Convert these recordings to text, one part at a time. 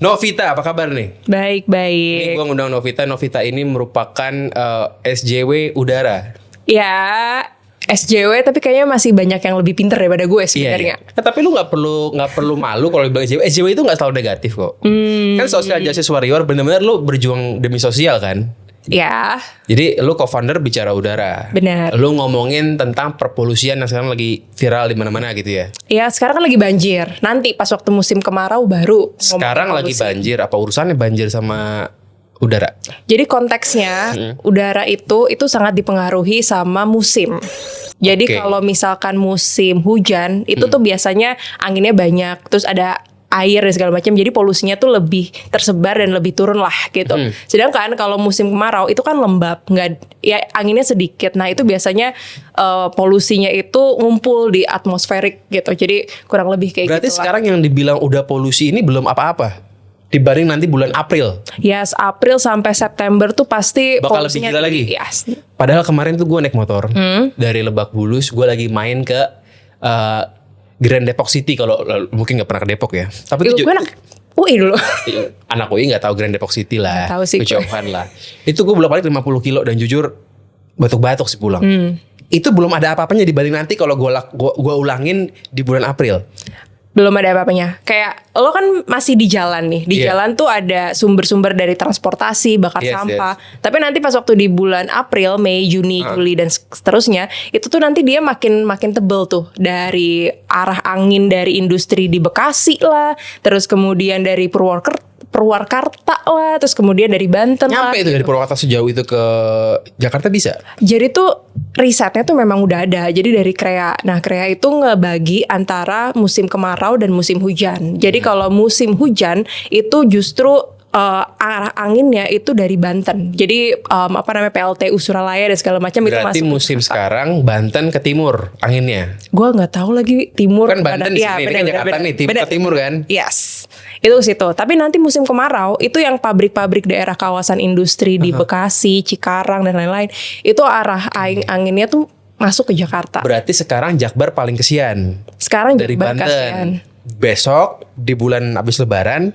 Novita, apa kabar nih? Ini Baik-baik. gue ngundang Novita. Novita ini merupakan SJW udara. Ya, SJW tapi kayaknya masih banyak yang lebih pinter daripada gue sebenarnya. Nah, tapi lu nggak perlu malu kalau dibilang SJW. SJW itu nggak selalu negatif kok. Kan social justice warrior bener-bener lu berjuang demi sosial kan. Ya, Jadi lu co-founder Bicara Udara. Benar. Lu ngomongin tentang perpolusian yang sekarang lagi viral di mana-mana gitu ya. ya sekarang kan lagi banjir. Nanti pas waktu musim kemarau baru. ngomong Sekarang lagi polusi. banjir. Apa urusannya banjir sama udara? Jadi konteksnya udara itu sangat dipengaruhi sama musim. Jadi Oke. kalau misalkan musim hujan itu tuh biasanya anginnya banyak, terus ada air dan segala macam. Jadi polusinya tuh lebih tersebar dan lebih turun lah gitu. Sedangkan kalau musim kemarau itu kan lembab, nggak ya anginnya sedikit. Nah itu biasanya polusinya itu ngumpul di atmosferik gitu. Jadi kurang lebih kayak Berarti gitu lah. sekarang yang dibilang udah polusi ini belum apa-apa dibanding nanti bulan April. Yes, April sampai September tuh pasti Bakal lebih polusinya gila lagi? tinggi. Yes. Padahal kemarin tuh gue naik motor dari Lebak Bulus, gue lagi main ke Grand Depok City. Kalau mungkin nggak pernah ke Depok ya. Tapi Gue anak UI dulu. anak UI nggak tahu Grand Depok City lah, Nggak tahu sih gue. kejauhan lah. Itu gue bolak-balik 50 kilo dan jujur batuk-batuk sih pulang. Itu belum ada apa-apanya dibanding nanti kalau gue ulangin di bulan April. Belum ada apa-apanya. Kayak lo kan masih di jalan nih. Di Iya. jalan tuh ada sumber-sumber dari transportasi, bakar Yes, sampah. Tapi nanti pas waktu di bulan April, Mei, Juni, Juli dan seterusnya, itu tuh nanti dia makin tebel tuh dari arah angin dari industri di Bekasi lah, terus kemudian dari Purwakarta lah, terus kemudian dari Banten lah. Nyampe itu dari Purwakarta sejauh itu ke Jakarta bisa? Jadi tuh risetnya tuh memang udah ada. Jadi dari KREA. Nah, KREA itu ngebagi antara musim kemarau dan musim hujan. Jadi kalau musim hujan itu justru arah anginnya itu dari Banten. Jadi PLTU Suralaya dan segala macam itu Berarti masuk. musim sekarang Banten ke timur anginnya. Gua nggak tahu lagi timur Kan kemana. Banten di Iya, sini, ini benar, kan benar, Jakarta benar. nih, Benar. ke timur kan? Yes, itu ke situ. Tapi nanti musim kemarau itu yang pabrik-pabrik daerah kawasan industri di Bekasi, Cikarang dan lain-lain itu arah anginnya tuh masuk ke Jakarta. Berarti sekarang Jakbar paling kesian Sekarang dari Jakbar Banten. kasihan. Besok di bulan habis Lebaran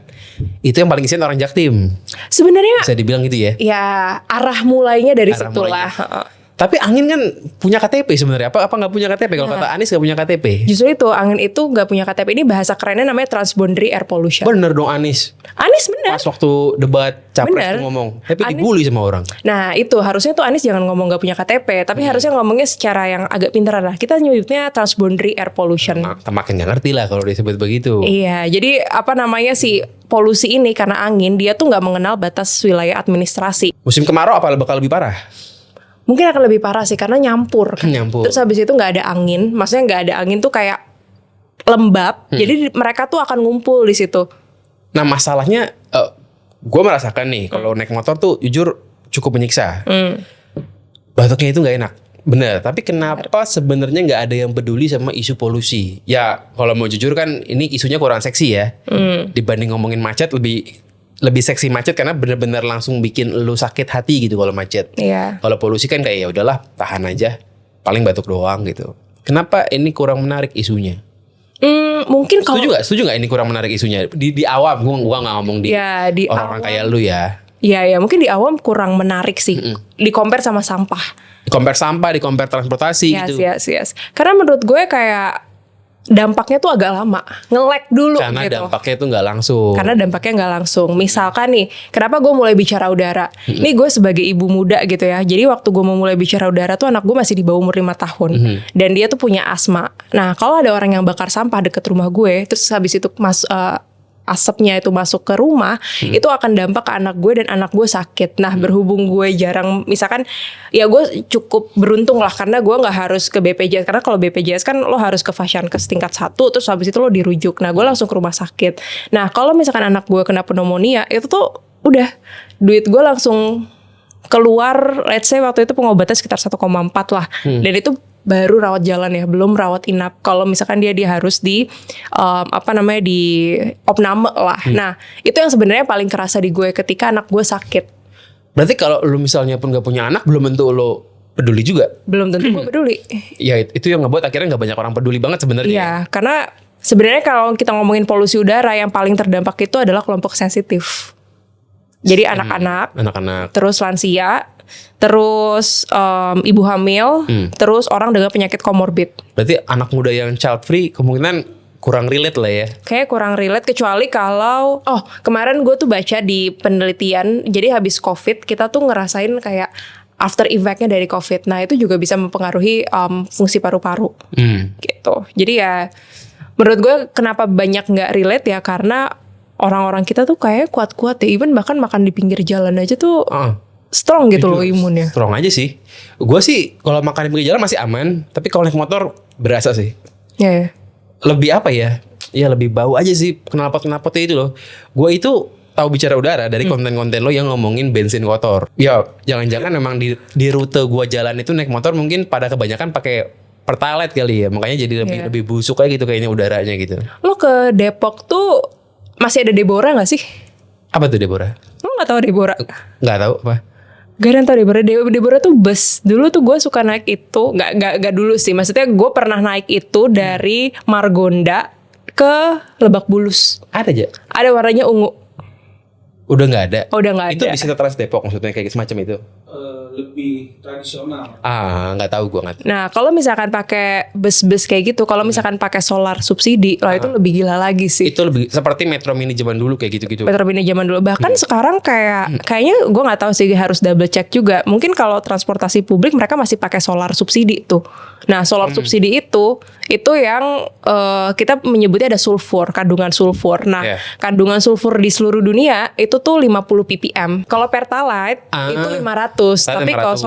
itu yang paling kesian orang Jaktim. Sebenarnya Bisa dibilang gitu ya. ya arah mulainya dari Arah situlah. Tapi angin kan punya KTP sebenarnya. Apa nggak punya KTP? Kalau kata Anies nggak punya KTP. Justru itu angin itu nggak punya KTP. Ini bahasa kerennya namanya transboundary air pollution. Bener dong Anies. Anies bener. Pas waktu debat capres Bener. tuh ngomong. Tapi Anies- dibully sama orang. Nah itu harusnya tuh Anies jangan ngomong nggak punya KTP, tapi harusnya ngomongnya secara yang agak pintar lah. Kita nyebutnya transboundary air pollution. Makin nggak ngerti lah kalau disebut begitu. Iya, jadi apa namanya si polusi ini karena angin dia tuh nggak mengenal batas wilayah administrasi. Musim kemarau apa bakal lebih parah? Mungkin akan lebih parah sih karena nyampur. Nyampur. Terus habis itu nggak ada angin, maksudnya nggak ada angin tuh kayak lembab. Jadi mereka tuh akan ngumpul di situ. Nah masalahnya gue merasakan nih kalau naik motor tuh jujur cukup menyiksa. Batuknya itu nggak enak. Bener. Tapi kenapa sebenarnya nggak ada yang peduli sama isu polusi? Ya kalau mau jujur kan ini isunya kurang seksi ya. Dibanding ngomongin macet lebih seksi macet karena bener-bener langsung bikin lu sakit hati gitu kalau macet. Iya. Kalau polusi kan kayak ya udahlah tahan aja. Paling batuk doang gitu. Kenapa ini kurang menarik isunya? Mungkin kalau Setuju nggak ini kurang menarik isunya? Di awam gua nggak ngomong di Ya, di orang-orang awam. kayak lu ya. ya mungkin di awam kurang menarik sih. Di compare sama sampah. Di compare sampah, di compare transportasi gitu. Yes. Karena menurut gue kayak dampaknya tuh agak lama, nge-lag dulu Karena gitu. dampaknya itu nggak langsung. Karena dampaknya nggak langsung. Misalkan nih, kenapa gue mulai bicara udara? Nih gue sebagai ibu muda gitu ya. Jadi waktu gue mau mulai bicara udara tuh anak gue masih di bawah umur 5 tahun. Dan dia tuh punya asma. Nah kalau ada orang yang bakar sampah deket rumah gue, terus habis itu asapnya itu masuk ke rumah, itu akan dampak ke anak gue dan anak gue sakit. Nah berhubung gue jarang, misalkan ya gue cukup beruntung lah karena gue nggak harus ke BPJS. Karena kalau BPJS kan lo harus ke Fasiankes tingkat 1, terus habis itu lo dirujuk. Nah gue langsung ke rumah sakit. Nah kalau misalkan anak gue kena pneumonia, itu tuh udah duit gue langsung keluar. Let's say waktu itu pengobatan sekitar 1,4 lah. Dan itu baru rawat jalan ya, belum rawat inap. Kalau misalkan dia harus di di opname lah. Nah, itu yang sebenarnya paling kerasa di gue ketika anak gue sakit. Berarti kalau lu misalnya pun gak punya anak, belum tentu lu peduli juga. Belum tentu gue peduli. Ya itu yang ngebuat akhirnya gak banyak orang peduli banget sebenarnya. Iya, karena Sebenarnya kalau kita ngomongin polusi udara yang paling terdampak itu adalah kelompok sensitif. Jadi anak-anak, terus lansia, terus ibu hamil, terus orang dengan penyakit komorbid. Berarti anak muda yang child free kemungkinan kurang relate lah ya. Kayak kurang relate kecuali kalau kemarin gue tuh baca di penelitian, jadi habis COVID kita tuh ngerasain kayak after effect-nya dari COVID. Nah itu juga bisa mempengaruhi fungsi paru-paru gitu. Jadi ya menurut gue kenapa banyak nggak relate ya karena orang-orang kita tuh kayak kuat-kuat ya. Even bahkan makan di pinggir jalan aja tuh strong gitu loh imunnya. Strong aja sih. Gue sih kalau makan di pinggir jalan masih aman, tapi kalau naik motor berasa sih. Yeah. Lebih apa ya? Ya lebih bau aja sih knalpot-knalpotnya itu loh. Gue itu tahu bicara udara dari konten-konten lo yang ngomongin bensin kotor. Ya jangan-jangan memang di rute gue jalan itu naik motor mungkin pada kebanyakan pakai Pertalite kali ya. Makanya jadi lebih busuk aja gitu kayaknya udaranya gitu. Lo ke Depok tuh masih ada Deborah gak sih? Apa tuh Deborah? Lo gak tahu Deborah? Gak tahu apa. Gak ada yang tahu Deborah. Deborah tuh bus. Dulu tuh gue suka naik itu. Gak dulu sih. Maksudnya gue pernah naik itu dari Margonda ke Lebak Bulus. Ada aja? Ada warnanya ungu. Udah gak ada? Udah gak ada. Itu bisa Trans Depok maksudnya kayak semacam itu? Lebih tradisional. Nggak tahu gue nggak tahu. Nah kalau misalkan pakai bus-bus kayak gitu, kalau misalkan pakai solar subsidi, lah itu lebih gila lagi sih. Itu lebih seperti Metro Mini zaman dulu kayak gitu-gitu. Metro Mini zaman dulu. Bahkan sekarang kayaknya gue nggak tahu sih, harus double check juga. Mungkin kalau transportasi publik mereka masih pakai solar subsidi tuh. Nah solar subsidi itu yang kita menyebutnya ada sulfur, kandungan sulfur. Nah kandungan sulfur di seluruh dunia itu tuh 50 ppm. Kalau Pertalite itu 500. Tapi kalau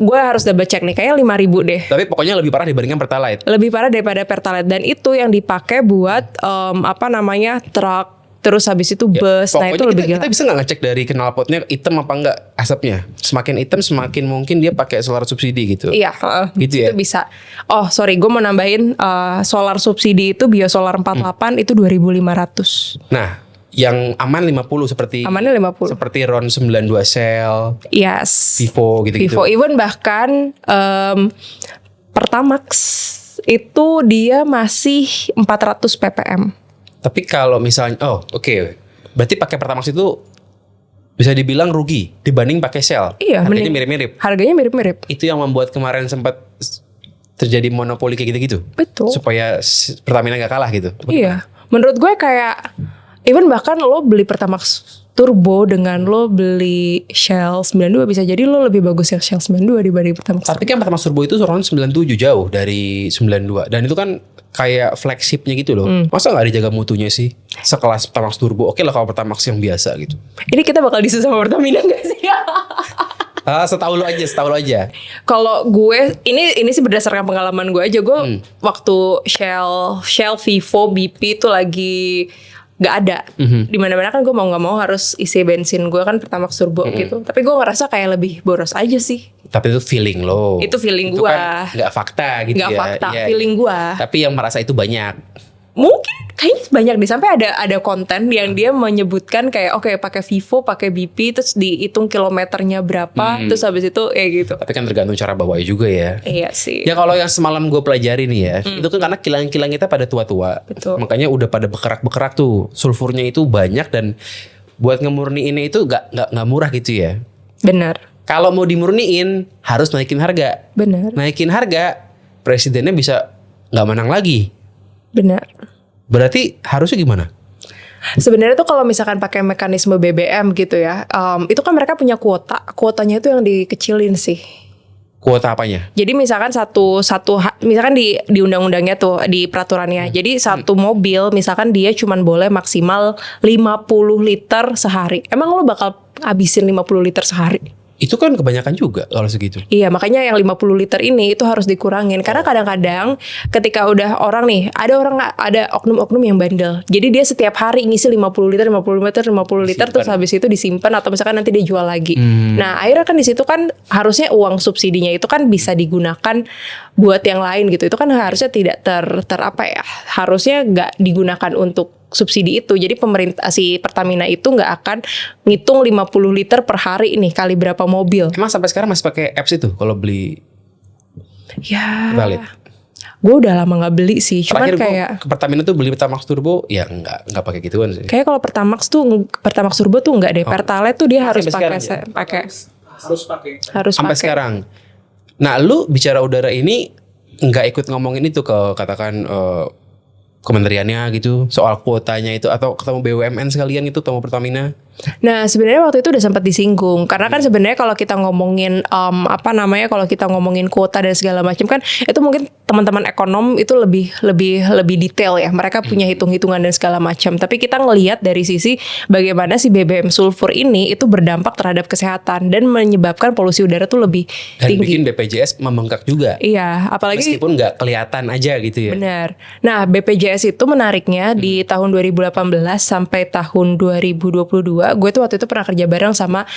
gue harus double check nih, kayaknya 5.000 deh. Tapi pokoknya lebih parah dibandingkan Pertalite. Lebih parah daripada Pertalite, dan itu yang dipakai buat truk, terus habis itu bus. Nah itu lebih gila. Kita bisa nggak ngecek dari knalpotnya hitam apa enggak asapnya? Semakin hitam semakin mungkin dia pakai solar subsidi gitu. Iya, gitu ya. Itu bisa. Oh sorry, gue mau nambahin solar subsidi itu Biosolar 48 itu 2.500. Nah yang aman 50 seperti amannya 50. Seperti RON 92 Cell, yes, Vivo gitu-gitu. Vivo, even bahkan Pertamax itu dia masih 400 ppm. Tapi kalau misalnya berarti pakai Pertamax itu bisa dibilang rugi dibanding pakai Shell. Iya, harganya mirip-mirip. Harganya mirip-mirip. Itu yang membuat kemarin sempat terjadi monopoli kayak gitu-gitu. Betul. Supaya Pertamina gak kalah gitu. Iya. Menurut gue kayak even bahkan lo beli Pertamax Turbo dengan lo beli Shell 92 bisa jadi lo lebih bagus yang Shell 92 dibanding Pertamax. Tapi kan Pertamax Turbo itu RON 97 jauh dari 92. Dan itu kan kayak flagshipnya gitu loh. Masa gak dijaga mutunya sih? Sekelas Pertamax Turbo. Oke lah kalau Pertamax yang biasa gitu. Ini kita bakal disusul sama Pertamina gak sih? Setahu lo aja. Kalau gue ini sih berdasarkan pengalaman gue aja. Gue waktu Shell, Vivo, BP itu lagi gak ada. Di mana-mana kan gue mau nggak mau harus isi bensin gue kan Pertamax Turbo gitu. Tapi gue ngerasa kayak lebih boros aja sih. Tapi itu feeling lo. Itu feeling itu gue. Kan nggak fakta gitu gak ya. Fakta, ya. feeling gue. Tapi yang merasa itu banyak. Mungkin kayaknya banyak deh, sampai ada konten yang dia menyebutkan kayak pakai Vivo, pakai BP, terus dihitung kilometernya berapa, terus habis itu gitu. Tapi kan tergantung cara bawanya juga ya. Iya sih. Ya kalau yang semalam gue pelajari nih ya, itu kan karena kilang-kilang kita pada tua-tua. Betul. Makanya udah pada bekerak-bekerak tuh, sulfurnya itu banyak dan buat ngemurniinnya itu nggak murah gitu ya. Benar. Kalau mau dimurniin harus naikin harga. Benar. Naikin harga, presidennya bisa nggak menang lagi. Benar. Berarti harusnya gimana? Sebenarnya tuh kalau misalkan pakai mekanisme BBM gitu ya, itu kan mereka punya kuotanya itu yang dikecilin sih. Kuota apanya? Jadi misalkan misalkan di undang-undangnya tuh di peraturannya. Jadi satu mobil misalkan dia cuman boleh maksimal 50 liter sehari. Emang lo bakal habisin 50 liter sehari? Itu kan kebanyakan juga kalau segitu. Iya, makanya yang 50 liter ini itu harus dikurangin. Karena kadang-kadang ketika udah orang nih, ada oknum-oknum yang bandel. Jadi dia setiap hari ngisi 50 liter, terus habis itu disimpan atau misalkan nanti dia jual lagi. Nah, akhirnya kan di situ kan harusnya uang subsidinya itu kan bisa digunakan buat yang lain gitu. Itu kan harusnya tidak harusnya nggak digunakan untuk subsidi itu. Jadi si Pertamina itu nggak akan ngitung 50 liter per hari nih kali berapa mobil. Emang sampai sekarang masih pakai apps itu kalau beli ya Pertalite? Gue udah lama nggak beli sih, cuman Terakhir kayak gue ke Pertamina tuh beli Pertamax Turbo, ya nggak pakai gituan sih. kayak kalau Pertamax Turbo tuh nggak deh. Pertalite tuh dia harus sampai pakai sekarang Harus pakai. harus Sampai pakai. sekarang. Nah, lu bicara udara ini nggak ikut ngomongin itu ke katakan kementeriannya gitu soal kuotanya itu, atau ketemu BUMN sekalian itu, ketemu Pertamina? Nah sebenarnya waktu itu udah sempat disinggung karena kan sebenarnya kalau kita ngomongin kalau kita ngomongin kuota dan segala macam kan itu mungkin teman-teman ekonom itu lebih detail ya, mereka punya hitung-hitungan dan segala macam. Tapi kita ngelihat dari sisi bagaimana si BBM sulfur ini itu berdampak terhadap kesehatan dan menyebabkan polusi udara tuh lebih Dan tinggi. bikin BPJS membengkak juga. Iya, apalagi Meskipun nggak kelihatan aja gitu ya. benar. Nah, BPJS itu menariknya di tahun 2018 sampai tahun 2022, gue tuh waktu itu pernah kerja bareng sama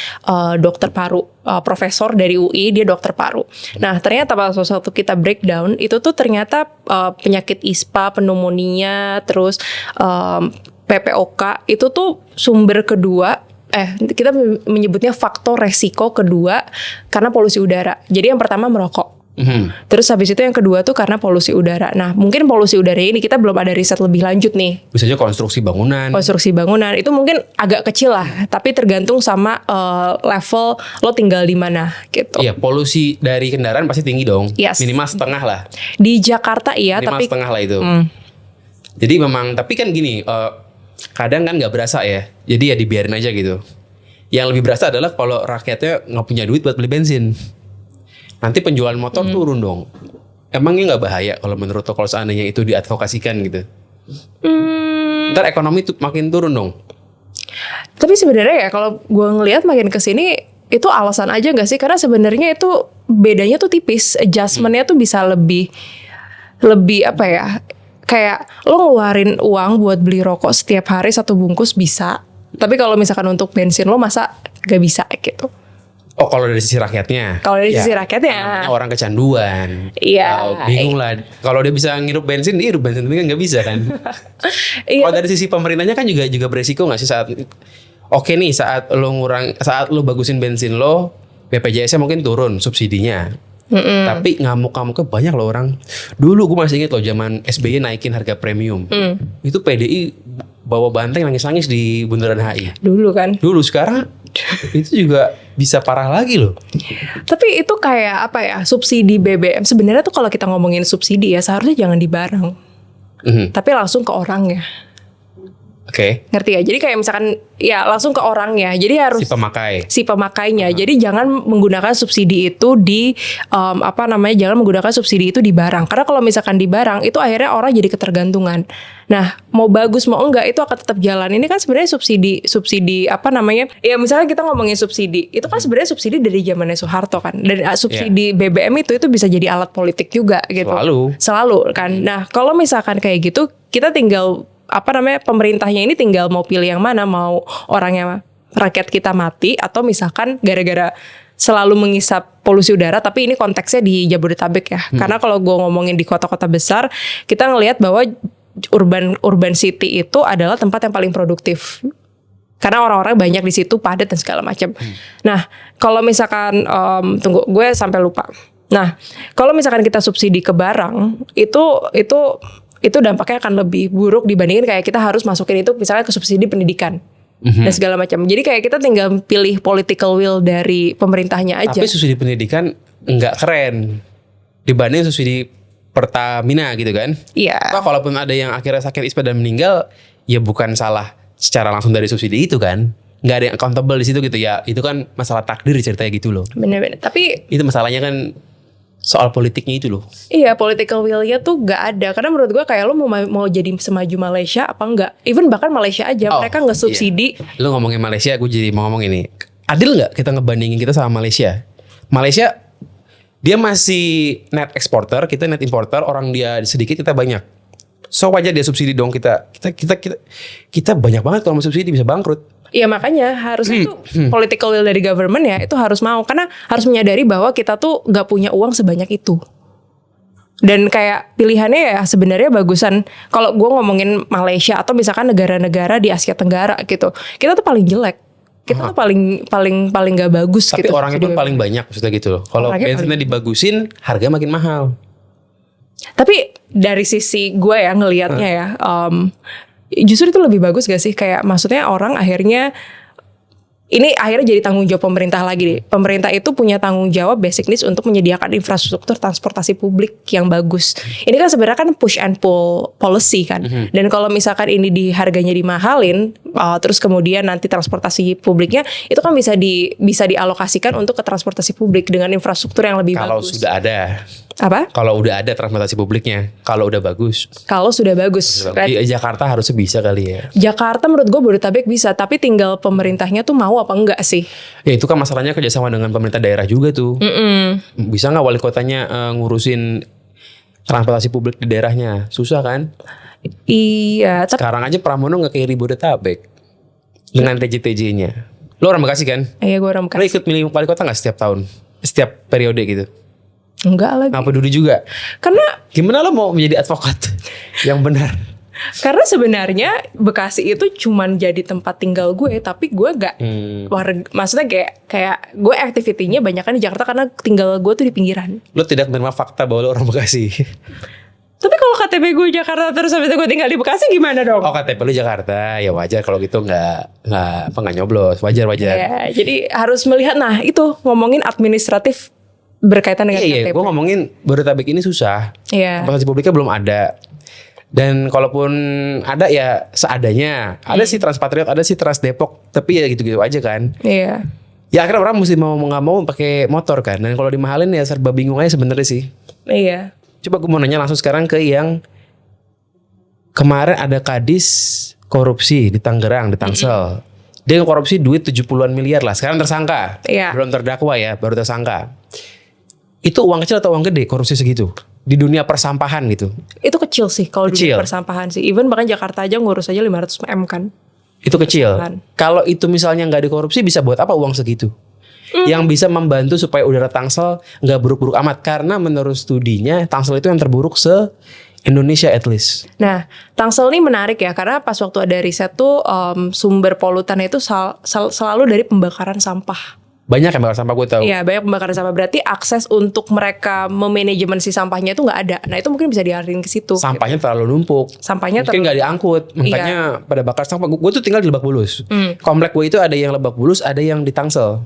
dokter paru, profesor dari UI, dia dokter paru. Nah, ternyata pas waktu kita breakdown itu tuh ternyata penyakit ISPA, pneumonia, terus PPOK itu tuh sumber kedua. Kita menyebutnya faktor resiko kedua karena polusi udara. Jadi yang pertama merokok. Terus habis itu yang kedua tuh karena polusi udara. Nah mungkin polusi udara ini kita belum ada riset lebih lanjut nih. Bisa aja konstruksi bangunan. Konstruksi bangunan itu mungkin agak kecil lah, tapi tergantung sama level lo tinggal di mana gitu. Iya, polusi dari kendaraan pasti tinggi dong. Yes. Minimal setengah lah. Di Jakarta iya, Minimal tapi setengah lah itu. Jadi memang, tapi kan gini, kadang kan nggak berasa ya. Jadi ya dibiarin aja gitu. Yang lebih berasa adalah kalau rakyatnya nggak punya duit buat beli bensin. Nanti penjualan motor turun dong. Emangnya nggak bahaya kalau menurut lo kalau seandainya itu diadvokasikan gitu? Ntar ekonomi tuh makin turun dong. Tapi sebenarnya ya kalau gue ngelihat makin kesini itu alasan aja nggak sih? Karena sebenarnya itu bedanya tuh tipis, adjustmentnya tuh bisa lebih apa ya? Kayak lo ngeluarin uang buat beli rokok setiap hari 1 bungkus bisa. Tapi kalau misalkan untuk bensin lo masa gak bisa gitu. Oh, kalau dari sisi rakyatnya. Kalau dari Ya, sisi rakyatnya, namanya orang kecanduan. Iya. Bingung lah. Kalau dia bisa ngirup bensin, dia hirup bensin, tapi kan nggak bisa kan. iya. Kalau dari sisi pemerintahnya kan juga beresiko nggak sih saat oke nih saat lo bagusin bensin lo, BPJS-nya mungkin turun subsidinya. Tapi ngamuk-ngamuknya banyak loh orang. Dulu gue masih inget loh zaman SBY naikin harga premium. Itu PDI bawa banteng nangis-nangis di Bundaran HI. Dulu kan. Dulu, sekarang itu juga bisa parah lagi loh. Tapi itu kayak apa ya? Subsidi BBM sebenarnya tuh kalau kita ngomongin subsidi ya seharusnya jangan dibareng. Tapi langsung ke orangnya. Oke. Ngerti ya? Jadi kayak misalkan ya langsung ke orangnya. Jadi harus si pemakainya. Jadi jangan menggunakan subsidi itu di jangan menggunakan subsidi itu di barang. Karena kalau misalkan di barang itu akhirnya orang jadi ketergantungan. Nah, mau bagus mau enggak itu akan tetap jalan. Ini kan sebenarnya subsidi ya misalnya kita ngomongin subsidi. Itu kan sebenarnya subsidi dari zamannya Soeharto kan. Dan subsidi BBM itu bisa jadi alat politik juga gitu. Selalu kan. Nah, kalau misalkan kayak gitu kita tinggal pemerintahnya ini tinggal mau pilih yang mana, mau orangnya rakyat kita mati atau misalkan gara-gara selalu mengisap polusi udara, tapi ini konteksnya di Jabodetabek ya. Karena kalau gue ngomongin di kota-kota besar, kita ngelihat bahwa urban city itu adalah tempat yang paling produktif. Karena orang-orang banyak di situ, padat dan segala macam. Nah, kalau misalkan gue sampai lupa. Nah, kalau misalkan kita subsidi ke barang, itu dampaknya akan lebih buruk dibandingin kayak kita harus masukin itu misalnya ke subsidi pendidikan dan segala macam. Jadi kayak kita tinggal pilih political will dari pemerintahnya aja. Tapi subsidi pendidikan nggak keren dibanding subsidi Pertamina gitu kan? Iya. Kalaupun ada yang akhirnya sakit ISPA dan meninggal, ya bukan salah secara langsung dari subsidi itu kan? Nggak ada yang accountable di situ gitu ya. Itu kan masalah takdir ceritanya gitu loh. Bener-bener. Tapi itu masalahnya kan soal politiknya itu loh. Iya, political will-nya tuh gak ada. Karena menurut gue kayak lo mau jadi semaju Malaysia apa enggak. Even bahkan Malaysia aja, mereka gak subsidi. Iya. Lo ngomongin Malaysia, gue jadi mau ngomong ini. Adil gak kita ngebandingin kita sama Malaysia? Malaysia, dia masih net exporter, kita net importer. Orang dia sedikit, kita banyak. So wajar dia subsidi dong kita banyak banget kalau mau subsidi bisa bangkrut. Iya makanya harusnya tuh political will dari government ya itu harus mau. Karena harus menyadari bahwa kita tuh gak punya uang sebanyak itu. Dan kayak pilihannya ya sebenarnya bagusan. Kalau gue ngomongin Malaysia atau misalkan negara-negara di Asia Tenggara gitu, kita tuh paling jelek. Kita tuh paling gak bagus. Tapi gitu. orangnya pun paling banyak maksudnya gitu loh. Kalau bensinnya dibagusin, harga makin mahal. Tapi dari sisi gue ya ngelihatnya ya, justru itu lebih bagus gak sih? Kayak maksudnya orang akhirnya ini akhirnya jadi tanggung jawab pemerintah lagi deh. Pemerintah itu punya tanggung jawab basic needs untuk menyediakan infrastruktur transportasi publik yang bagus. Ini kan sebenarnya kan push and pull policy kan. Dan kalau misalkan ini harganya dimahalin, terus kemudian nanti transportasi publiknya itu kan bisa dialokasikan untuk ke transportasi publik dengan infrastruktur yang lebih Kalau bagus. sudah ada. Apa? Kalau udah ada transportasi publiknya, kalau udah bagus. Kalau sudah bagus. Di Jakarta harusnya bisa kali ya. Jakarta menurut gue Bodetabek bisa, tapi tinggal pemerintahnya tuh mau apa enggak sih? Ya itu kan masalahnya kerjasama dengan pemerintah daerah juga tuh. Bisa nggak wali kotanya ngurusin transportasi publik di daerahnya? Susah kan? Iya, tapi Sekarang aja Pramono nggak kayak Bodetabek dengan TJ-TJ-nya. Lo orang Bekasi kan? iya gue orang Lo Bekasi. ikut milih wali kota nggak setiap tahun? Setiap periode gitu? Enggak lagi. Nggak peduli juga. Karena Gimana lo mau menjadi advokat yang benar? Karena sebenarnya Bekasi itu cuman jadi tempat tinggal gue, tapi gue gak maksudnya kayak gue aktivitinya banyak kan di Jakarta karena tinggal gue tuh di pinggiran. Lo tidak menerima fakta bahwa lo orang Bekasi. Tapi kalau KTP gue Jakarta terus habis itu gue tinggal di Bekasi gimana dong? Oh KTP lo Jakarta, ya wajar kalau gitu nggak nyoblos, wajar. Ya, jadi harus melihat, nah itu ngomongin administratif berkaitan dengan Iya, KTP. gue ngomongin Bodetabek ini susah. Iya. Transportasi publiknya belum ada. Dan kalaupun ada ya seadanya. Ada sih Transpatriot, ada sih Trans Depok, tapi ya gitu-gitu aja kan. Iya. Ya akhirnya orang mesti mau nggak mau pakai motor kan. Dan kalau dimahalin ya serba bingung aja sebenarnya sih. Iya. Coba gue mau nanya langsung sekarang ke yang kemarin ada kadis korupsi di Tangerang, di Tangsel. Dia korupsi duit 70-an miliar lah. Sekarang tersangka. Iya. Belum terdakwa ya, baru tersangka. Itu uang kecil atau uang gede korupsi segitu? Di dunia persampahan gitu. Itu kecil sih kalau di Kecil. persampahan sih. Even bahkan Jakarta aja ngurus aja 500 M kan. Itu kecil. Persampahan. Kalau itu misalnya nggak dikorupsi bisa buat apa uang segitu? Yang bisa membantu supaya udara Tangsel nggak buruk-buruk amat. Karena menurut studinya Tangsel itu yang terburuk se-Indonesia at least. Nah, Tangsel ini menarik ya karena pas waktu ada riset tuh sumber polutannya itu selalu dari pembakaran sampah. Banyak yang bakal sampah gue tahu. Iya, banyak pembakaran sampah, berarti akses untuk mereka memanajemen si sampahnya itu nggak ada. Nah, itu mungkin bisa dialihin ke situ. Sampahnya terlalu numpuk. Sampahnya Mungkin nggak diangkut. Makanya pada bakar sampah. Gue tuh tinggal di Lebak Bulus. Komplek gue itu ada yang Lebak Bulus, ada yang di Tangsel.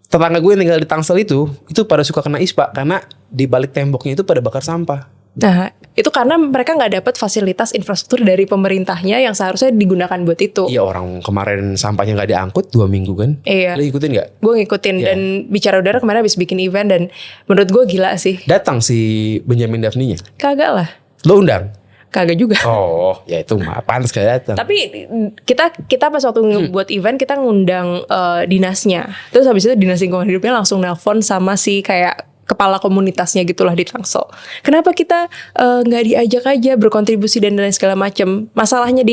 Tetangga gue yang tinggal di Tangsel itu pada suka kena ISPA karena di balik temboknya itu pada bakar sampah. Nah, itu karena mereka nggak dapat fasilitas infrastruktur dari pemerintahnya yang seharusnya digunakan buat itu. Iya, orang kemarin sampahnya nggak diangkut 2 minggu kan. Iya. Lo ikutin nggak? Gue ngikutin dan Bicara Udara kemarin habis bikin event dan menurut gue gila sih. Datang si Benjamin Daphne-nya. Kagak lah. Lo undang? Kagak juga. Oh, ya itu mah pantas gak datang. Tapi kita pas waktu buat event kita ngundang dinasnya. Terus habis itu dinas lingkungan hidupnya langsung nelpon sama si kayak kepala komunitasnya gitulah di Tangsel. Kenapa kita nggak diajak aja berkontribusi dan lain segala macam? Masalahnya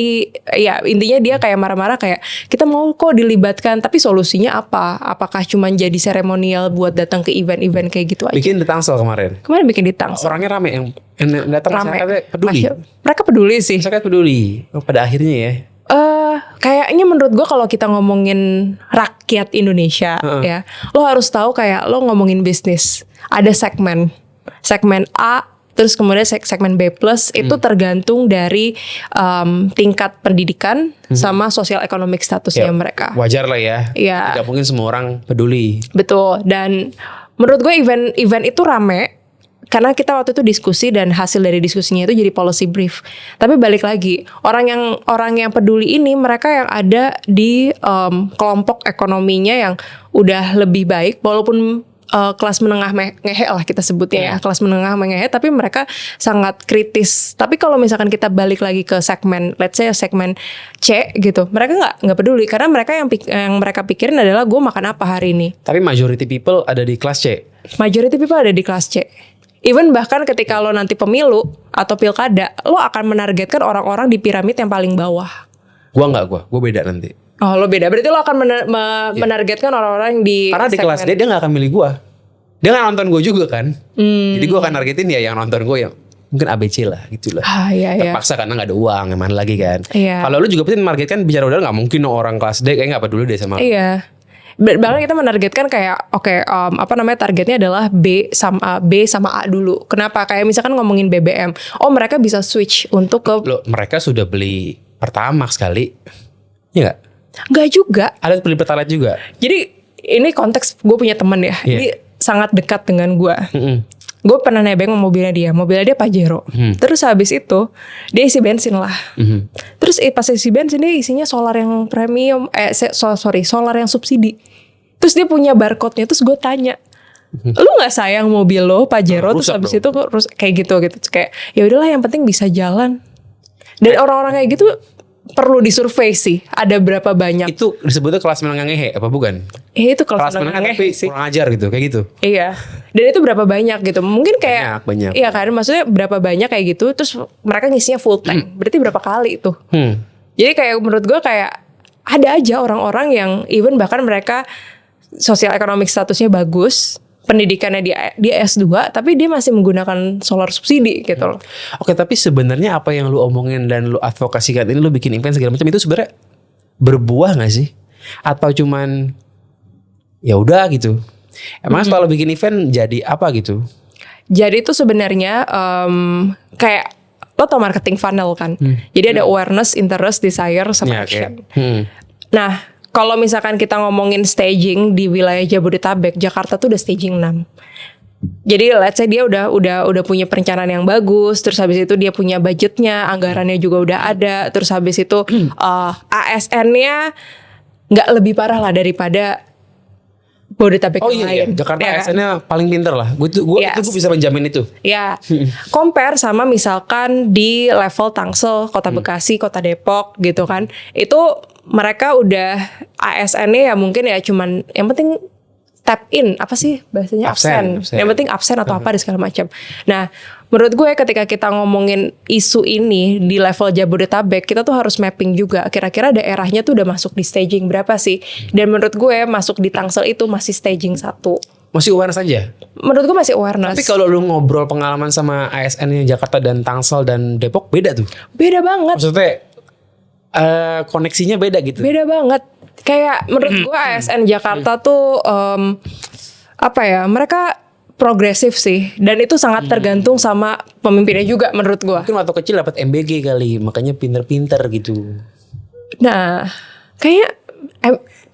ya intinya dia kayak marah-marah kayak kita mau kok dilibatkan, tapi solusinya apa? Apakah cuma jadi seremonial buat datang ke event-event kayak gitu aja? Bikin di Tangsel kemarin. Kemarin bikin di Tangsel. Orangnya rame yang datang Rame. masyarakatnya peduli. Mereka peduli sih. Masyarakat peduli. Pada akhirnya ya. Kayaknya menurut gue kalau kita ngomongin rakyat Indonesia ya, lo harus tahu kayak lo ngomongin bisnis, ada segmen A, terus kemudian segmen B plus itu tergantung dari tingkat pendidikan sama sosial economic statusnya mereka. Wajar lah ya. Iya. Tidak mungkin semua orang peduli. Betul. Dan menurut gue event itu rame karena kita waktu itu diskusi dan hasil dari diskusinya itu jadi policy brief. Tapi balik lagi, orang yang peduli ini mereka yang ada di kelompok ekonominya yang udah lebih baik walaupun kelas menengah ngehe lah kita sebutnya ya, kelas menengah ngehe, tapi mereka sangat kritis. Tapi kalau misalkan kita balik lagi ke segmen, let's say segmen C gitu, mereka nggak peduli karena mereka yang mereka pikirin adalah gue makan apa hari ini. Tapi majority people ada di kelas C. Majority people ada di kelas C. Even bahkan ketika lo nanti pemilu atau pilkada, lo akan menargetkan orang-orang di piramid yang paling bawah. Gue beda nanti. Oh, lo beda. Berarti lo akan menargetkan orang-orang yang di Karena di kelas D dia gak akan milih gue. Dia gak nonton gue juga kan. Jadi gue akan nargetin ya yang nonton gue yang mungkin ABC lah gitu lah. Iya. Terpaksa karena gak ada uang, gimana lagi kan. Iya. Kalau lu juga pasti menargetkan Bicara Udara gak mungkin orang kelas D kayak gak peduli deh sama. Iya. Bahkan kita menargetkan kayak targetnya adalah B sama A dulu. Kenapa? Kayak misalkan ngomongin BBM, mereka bisa switch untuk ke Loh, mereka sudah beli Pertamax kali. Iya nggak? Nggak juga. Ada beli Pertalite juga. Jadi ini konteks gue punya teman ya, ini sangat dekat dengan gue. Gue pernah nebeng mobilnya dia Pajero. Terus habis itu dia isi bensin lah. Terus pas isi bensin dia isinya solar yang premium, solar yang subsidi. Terus dia punya barcode-nya. Terus gue tanya, lu nggak sayang mobil lo Pajero? Terus habis itu kayak gitu. Terus kayak ya udahlah, yang penting bisa jalan. Dan orang-orang kayak gitu perlu disurvei sih, ada berapa banyak. Itu disebutnya kelas menengah ngehe apa bukan? Itu kelas menengah menengah tapi sih. kurang ajar gitu, kayak gitu. Iya. Dan itu berapa banyak gitu. Mungkin kayak Banyak. Iya kan, maksudnya berapa banyak kayak gitu. Terus mereka ngisinya full tank. Berarti berapa kali itu? Jadi kayak menurut gue kayak ada aja orang-orang yang even bahkan mereka sosial ekonomik statusnya bagus, pendidikannya dia S2, tapi dia masih menggunakan solar subsidi gitu loh. Oke, tapi sebenarnya apa yang lu omongin dan lu advokasikan ini, lu bikin event segala macam, itu sebenarnya berbuah nggak sih? Atau cuman ya udah gitu? Emang kalau bikin event jadi apa gitu? Jadi itu sebenarnya kayak lo tau marketing funnel kan? Jadi ada awareness, interest, desire, sama action. Nah, kalau misalkan kita ngomongin staging di wilayah Jabodetabek, Jakarta tuh udah staging 6. Jadi let's say dia udah punya perencanaan yang bagus, terus habis itu dia punya budgetnya, anggarannya juga udah ada, terus habis itu ASN-nya nggak lebih parah lah daripada Bodetabek yang lain. Jakarta ya ASN-nya paling pinter lah. Gue bisa menjamin itu. Ya, compare sama misalkan di level Tangsel, Kota Bekasi, Kota Depok gitu kan. Itu mereka udah ASN-nya ya mungkin ya cuman yang penting tap in, apa sih bahasanya, absen. Yang penting absen atau apa dan segala macam. Nah, menurut gue ketika kita ngomongin isu ini di level Jabodetabek, kita tuh harus mapping juga kira-kira daerahnya tuh udah masuk di staging berapa sih. Dan menurut gue masuk di Tangsel itu masih staging 1. Masih awareness aja? Menurut gue masih awareness. Tapi kalau lu ngobrol pengalaman sama ASN-nya Jakarta dan Tangsel dan Depok, beda tuh? Beda banget. Maksudnya koneksinya beda gitu? Beda banget. Kayak menurut gue ASN Jakarta tuh mereka progresif sih, dan itu sangat tergantung sama pemimpinnya juga menurut gue. Mungkin waktu kecil dapat MBG kali, makanya pinter-pinter gitu. Nah, kayak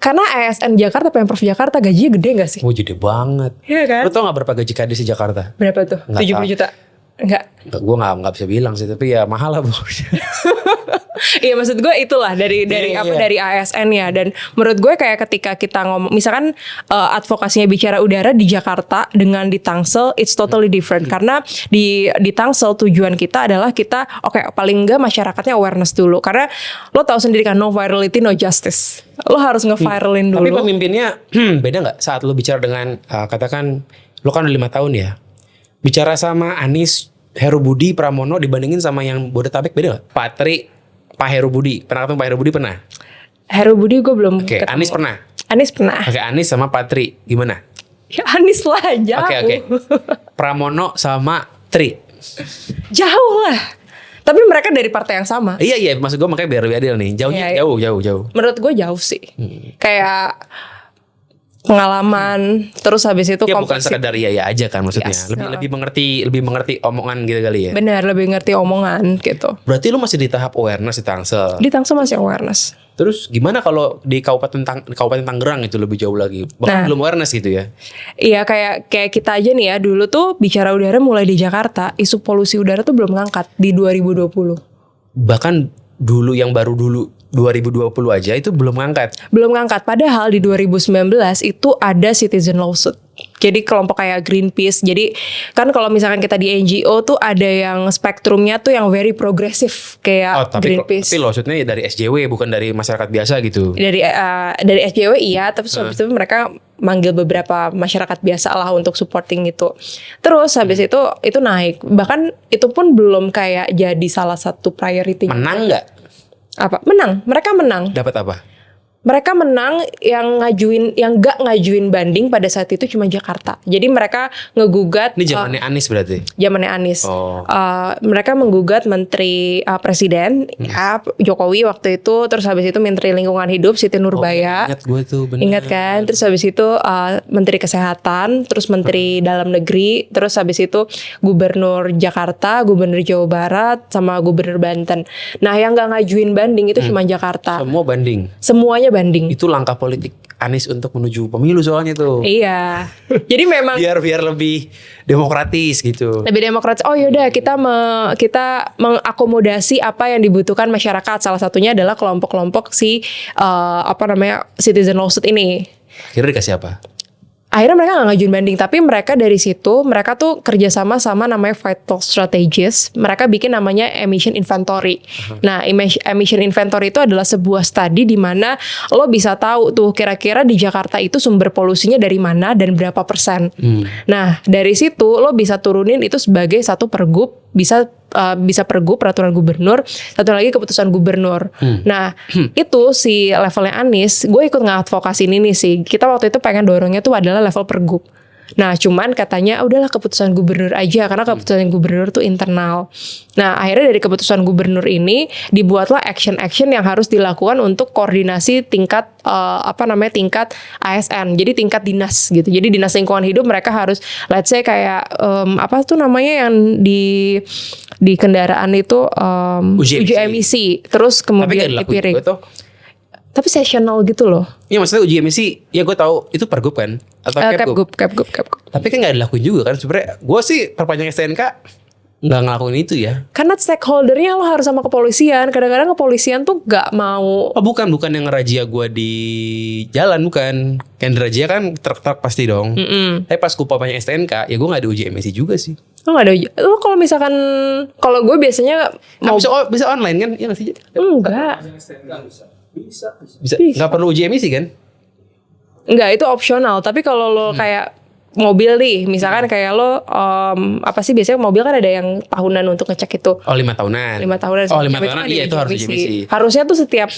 karena ASN Jakarta, Pemprov Jakarta gajinya gede gak sih? Oh, gede banget. Iya kan? Lu tau gak berapa gaji KD di Jakarta? Berapa tuh? Nggak 70 tahu. juta? Enggak. Gue gak bisa bilang sih, tapi ya mahal lah pokoknya. Iya, maksud gue itulah dari ASN-nya. Dan menurut gue kayak ketika kita ngomong misalkan advokasinya bicara udara di Jakarta dengan di Tangsel, it's totally different. Karena di Tangsel tujuan kita adalah kita paling enggak masyarakatnya awareness dulu. Karena lo tahu sendiri kan, no virality no justice. Lo harus nge-viralin dulu. Tapi pemimpinnya beda gak saat lo bicara dengan katakan lo kan udah 5 tahun ya, bicara sama Anies, Heru Budi, Pramono dibandingin sama yang Bodetabek, beda gak? Pak Heru Budi, pernah ketemu Pak Heru Budi pernah? Heru Budi gue belum Oke, ketemu. Anies pernah? Anies pernah. Oke, Anies sama Patri, gimana? Ya Anies lah, jauh. Oke. Pramono sama Tri. Jauh lah. Tapi mereka dari partai yang sama. Iya, maksud gue makanya biar lebih adil nih. Jauhnya Iya. jauh. Menurut gue jauh sih. Kayak pengalaman, terus habis itu Ya bukan kompetensi. sekedar iya aja kan maksudnya. Yes. Lebih mengerti omongan gitu kali ya. Benar, lebih ngerti omongan gitu. Berarti lu masih di tahap awareness di Tangsel. Di Tangsel masih awareness. Terus gimana kalau di Kabupaten Tangerang itu lebih jauh lagi? Bahkan Nah. belum awareness gitu ya. Iya, kayak kita aja nih ya, dulu tuh bicara udara mulai di Jakarta, isu polusi udara tuh belum ngangkat di 2020. Bahkan dulu 2020 aja itu belum ngangkat. Belum ngangkat, padahal di 2019 itu ada citizen lawsuit. Jadi kelompok kayak Greenpeace. Jadi kan kalau misalkan kita di NGO tuh ada yang spektrumnya tuh yang very progresif kayak Greenpeace. Tapi lawsuitnya ya dari SJW bukan dari masyarakat biasa gitu. Dari SJW iya, tapi habis itu mereka manggil beberapa masyarakat biasa lah untuk supporting itu. Terus habis itu naik. Bahkan itu pun belum kayak jadi salah satu priority. Menang nggak? Apa? Menang. Mereka menang. Dapat apa? Mereka menang yang gak ngajuin banding pada saat itu cuma Jakarta. Jadi mereka ngegugat. Ini zamannya Anies berarti. Zamannya Anies. Oh. Mereka menggugat Menteri Presiden Jokowi waktu itu. Terus habis itu Menteri Lingkungan Hidup Siti Nurbaya. Ingat gue tuh bener. Ingat kan? Terus habis itu Menteri Kesehatan, terus Menteri Dalam Negeri, terus habis itu Gubernur Jakarta, Gubernur Jawa Barat, sama Gubernur Banten. Nah, yang gak ngajuin banding itu cuma Jakarta. Semua banding. Semuanya banding. Itu langkah politik Anies untuk menuju pemilu soalnya tuh. Iya. Jadi memang biar lebih demokratis gitu. lebih demokratis. Oh yaudah kita mengakomodasi apa yang dibutuhkan masyarakat. Salah satunya adalah kelompok-kelompok citizen lawsuit ini. Akhirnya dikasih apa? Akhirnya mereka gak ngajuin banding, tapi mereka dari situ, mereka tuh kerjasama sama namanya Vital Strategies. Mereka bikin namanya emission inventory. Nah, emission inventory itu adalah sebuah studi di mana lo bisa tahu tuh kira-kira di Jakarta itu sumber polusinya dari mana dan berapa persen. Nah, dari situ lo bisa turunin itu sebagai satu pergub, bisa pergub peraturan gubernur, satu lagi keputusan gubernur. Nah, itu si levelnya Anies, gue ikut ngadvokasi ini sih. Kita waktu itu pengen dorongnya tuh adalah level pergub. Nah, cuman katanya udahlah keputusan gubernur aja karena keputusan gubernur tuh internal. Nah, akhirnya dari keputusan gubernur ini dibuatlah action-action yang harus dilakukan untuk koordinasi tingkat tingkat ASN. Jadi tingkat dinas gitu. Jadi dinas lingkungan hidup mereka harus let's say kayak yang di kendaraan itu uji emisi. Terus kemudian dipiring. Tapi seasonal gitu loh. Iya maksudnya uji emisi, ya gue tahu itu pergub kan atau Kepgub. Tapi kan nggak dilakuin juga kan sebenarnya. Gue sih perpanjang STNK nggak ngelakuin itu ya. Karena stakeholdernya lo harus sama kepolisian. Kadang-kadang kepolisian tuh nggak mau. Oh bukan yang ngerazia gue di jalan bukan. Yang dirazia kan truk-truk pasti dong. Tapi pas gue perpanjang STNK, ya gue nggak ada uji emisi juga sih. Lo nggak ada uji. Lo kalau misalkan gue biasanya mau bisa online kan? Iya nggak sih? Enggak. Bisa. Nggak perlu uji emisi kan? Enggak, itu opsional. Tapi kalau lo kayak mobil nih, misalkan kayak lo biasanya mobil kan ada yang tahunan untuk ngecek itu. Oh 5 tahunan. 5 tahunan. Oh 5 tahunan iya itu harus uji emisi. Harusnya tuh setiap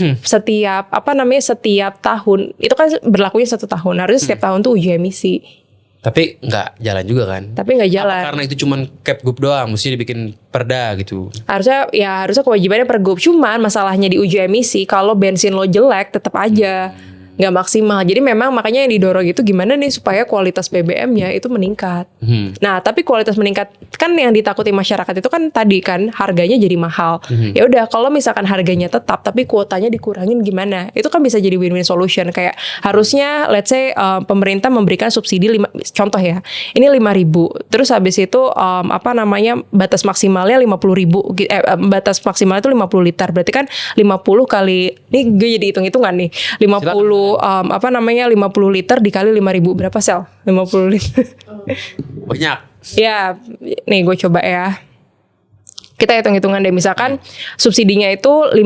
tahun itu kan berlakunya 1 tahun. Harusnya setiap tahun tuh uji emisi. Tapi nggak jalan juga kan? Tapi nggak jalan. Apa karena itu cuman Kepgub doang, mestinya dibikin perda gitu. Harusnya kewajibannya pergub. Cuman masalahnya di uji emisi, kalau bensin lo jelek tetap aja nggak maksimal. Jadi memang makanya yang didorong itu gimana nih supaya kualitas BBM-nya itu meningkat. Nah, tapi kualitas meningkat kan yang ditakuti masyarakat itu kan tadi kan harganya jadi mahal. Ya udah kalau misalkan harganya tetap tapi kuotanya dikurangin gimana? Itu kan bisa jadi win-win solution. Kayak harusnya let's say pemerintah memberikan subsidi contoh ya. Ini 5.000. Terus habis itu batas maksimalnya 50.000. Batas maksimal itu 50 liter. Berarti kan 50 kali ini gue jadi hitung-hitungan nih. 50 liter dikali 5.000 berapa sel? 50 liter. Banyak. Ya, nih gue coba ya. Kita hitung-hitungan deh, misalkan subsidinya itu 5.000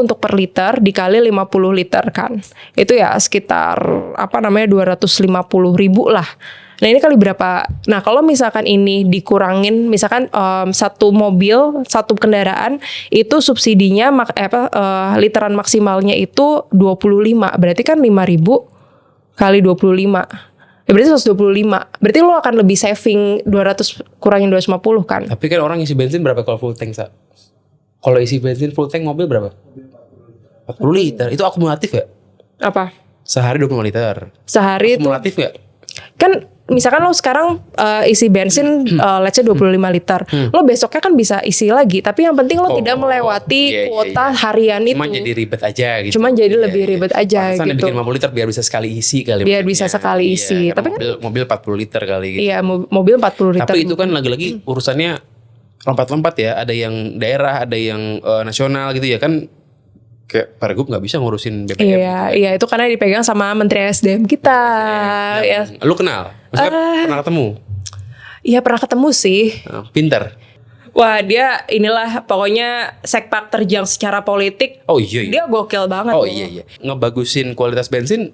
untuk per liter dikali 50 liter kan. Itu ya sekitar 250.000 lah. Nah ini kali berapa? Nah kalau misalkan ini dikurangin, misalkan satu kendaraan itu subsidinya literan maksimalnya itu 25. Berarti kan 5.000 kali 25. Ya berarti 125. Berarti lo akan lebih saving 200 kurangin 250 kan? Tapi kan orang isi bensin berapa kalau full tank, Sa? Kalau isi bensin full tank mobil berapa? 40 liter. Itu akumulatif gak? Apa? Sehari 25 liter. Sehari itu akumulatif gak? Kan misalkan lo sekarang isi bensin let's say 25 liter. Lo besoknya kan bisa isi lagi, tapi yang penting lo tidak melewati kuota harian itu. Cuma jadi ribet aja gitu. Cuma jadi lebih ribet aja Pantesan gitu. Bikin 50 liter biar bisa sekali isi kali. Biar bisa sekali isi. Tapi mobil 40 liter kali gitu. Iya, mobil 40 liter. Tapi itu kan lagi-lagi urusannya lompat-lompat ya. Ada yang daerah, ada yang nasional gitu ya kan. Kayak Pergub nggak bisa ngurusin BBM. Iya, itu karena dipegang sama Menteri SDM kita. Ya. Lu kenal? Maksudnya pernah ketemu? Iya pernah ketemu sih. Pinter. Wah dia inilah pokoknya sekpak terjang secara politik. Oh iya. Dia gokil banget. Oh iya. Ngebagusin kualitas bensin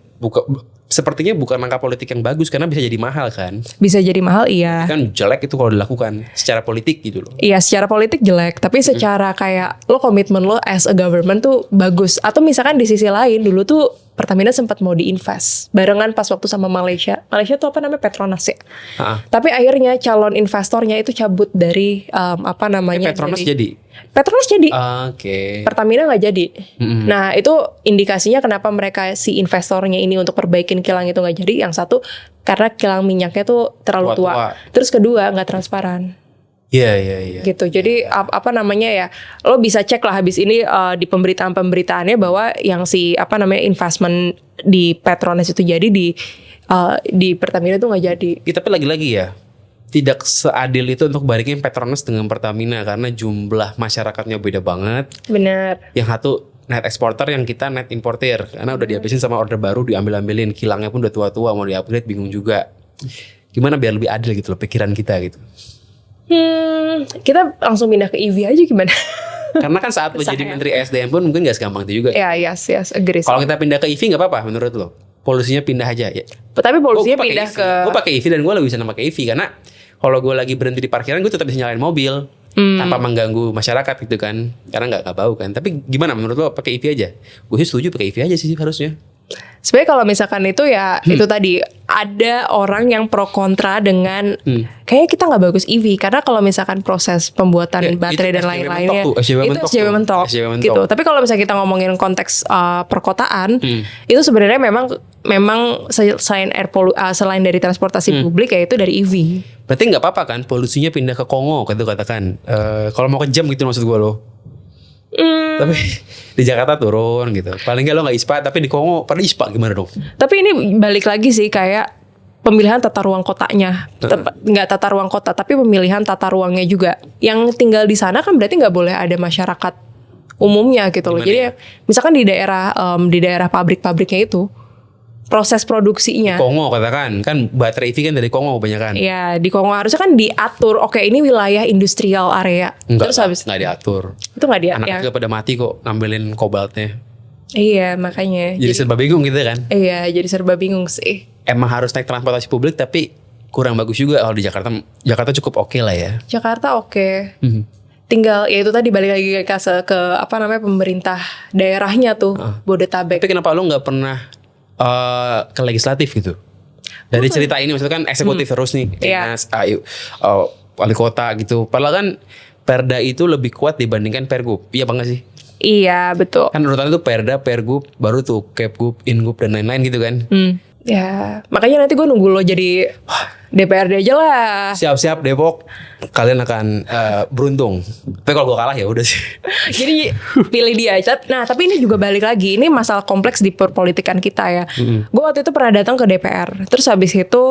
sepertinya bukan langkah politik yang bagus karena bisa jadi mahal kan. Bisa jadi mahal iya. Kan jelek itu kalau dilakukan secara politik gitu loh. Iya secara politik jelek. Tapi secara kayak lo komitmen lo as a government tuh bagus. Atau misalkan di sisi lain dulu tuh Pertamina sempat mau diinvest barengan pas waktu sama Malaysia. Malaysia tuh apa namanya, Petronas ya. Tapi akhirnya calon investornya itu cabut dari apa namanya? Petronas dari, jadi. Petronas jadi. Oke. Pertamina nggak jadi. Nah itu indikasinya kenapa mereka si investornya ini untuk perbaikin kilang itu nggak jadi. Yang satu karena kilang minyaknya tuh terlalu tua. Terus kedua nggak transparan. Iya. Gitu. Jadi apa namanya ya? Lo bisa cek lah habis ini di pemberitaan-pemberitaannya bahwa yang si apa namanya investment di Petronas itu jadi di Pertamina itu nggak jadi. Tapi lagi-lagi ya, tidak seadil itu untuk balikin Petronas dengan Pertamina karena jumlah masyarakatnya beda banget. Benar. Yang satu net eksporter, yang kita net importer karena udah dihabisin sama order baru, diambil-ambilin, kilangnya pun udah tua-tua, mau di-upgrade bingung juga. Gimana biar lebih adil gitu loh pikiran kita gitu. Kita langsung pindah ke EV aja gimana? Karena kan saat lo jadi menteri SDM pun mungkin gak segampang itu juga. Ya, yes, agree. Kalau kita pindah ke EV gak apa-apa menurut lo? Polusinya pindah aja ya. Tapi polusinya pindah ke... Gue pakai EV dan gue lebih senang pakai EV karena kalau gue lagi berhenti di parkiran gue tetap bisa nyalain mobil tanpa mengganggu masyarakat gitu kan. Karena gak bau kan. Tapi gimana menurut lo pakai EV aja? Gue sih setuju pakai EV aja sih harusnya. Sebenarnya kalau misalkan itu ya itu tadi ada orang yang pro kontra dengan kayaknya kita nggak bagus EV karena kalau misalkan proses pembuatan baterai dan lain-lainnya itu SJW mentok gitu. Tapi kalau misalnya kita ngomongin konteks perkotaan itu sebenarnya memang selain dari transportasi publik ya itu dari EV. Berarti nggak apa-apa kan polusinya pindah ke Kongo gitu katakan. Kalau mau kejam gitu maksud gue lo. Tapi di Jakarta turun gitu. Paling nggak lo nggak ISPA, tapi di Kongo pada ISPA gimana dong? Tapi ini balik lagi sih kayak pemilihan tata ruang kotanya, nggak tata ruang kota, tapi pemilihan tata ruangnya juga. Yang tinggal di sana kan berarti nggak boleh ada masyarakat umumnya gitu loh. Jadi misalkan di daerah pabrik-pabriknya itu proses produksinya. Kongo katakan kan baterai EV kan dari Kongo kebanyakan. Iya di Kongo harusnya kan diatur. Oke ini wilayah industrial area. Enggak, terus habis nggak diatur. Itu nggak diatur. Anak kecil pada mati kok ngambilin kobaltnya. Iya makanya. Jadi serba bingung gitu kan? Iya jadi serba bingung sih. Emang harus naik transportasi publik tapi kurang bagus juga kalau di Jakarta. Jakarta cukup oke lah ya. Jakarta oke. Tinggal ya itu tadi balik lagi ke apa namanya pemerintah daerahnya tuh Bodetabek. Tapi kenapa lo nggak pernah ke legislatif gitu? Dari cerita ini maksudnya kan eksekutif terus nih, Dinas, wali kota gitu. Padahal kan Perda itu lebih kuat dibandingkan Pergub. Iya apa enggak sih? Iya betul. Kan urutannya tuh Perda, Pergub, baru tuh Kepgub, Ingub dan lain-lain gitu kan. Ya makanya nanti gue nunggu lo jadi DPRD aja lah. Siap-siap Depok, kalian akan beruntung. Tapi kalau gue kalah ya udah sih. Jadi pilih dia. Nah tapi ini juga balik lagi, ini masalah kompleks di perpolitikan kita ya. Gue waktu itu pernah datang ke DPR. Terus habis itu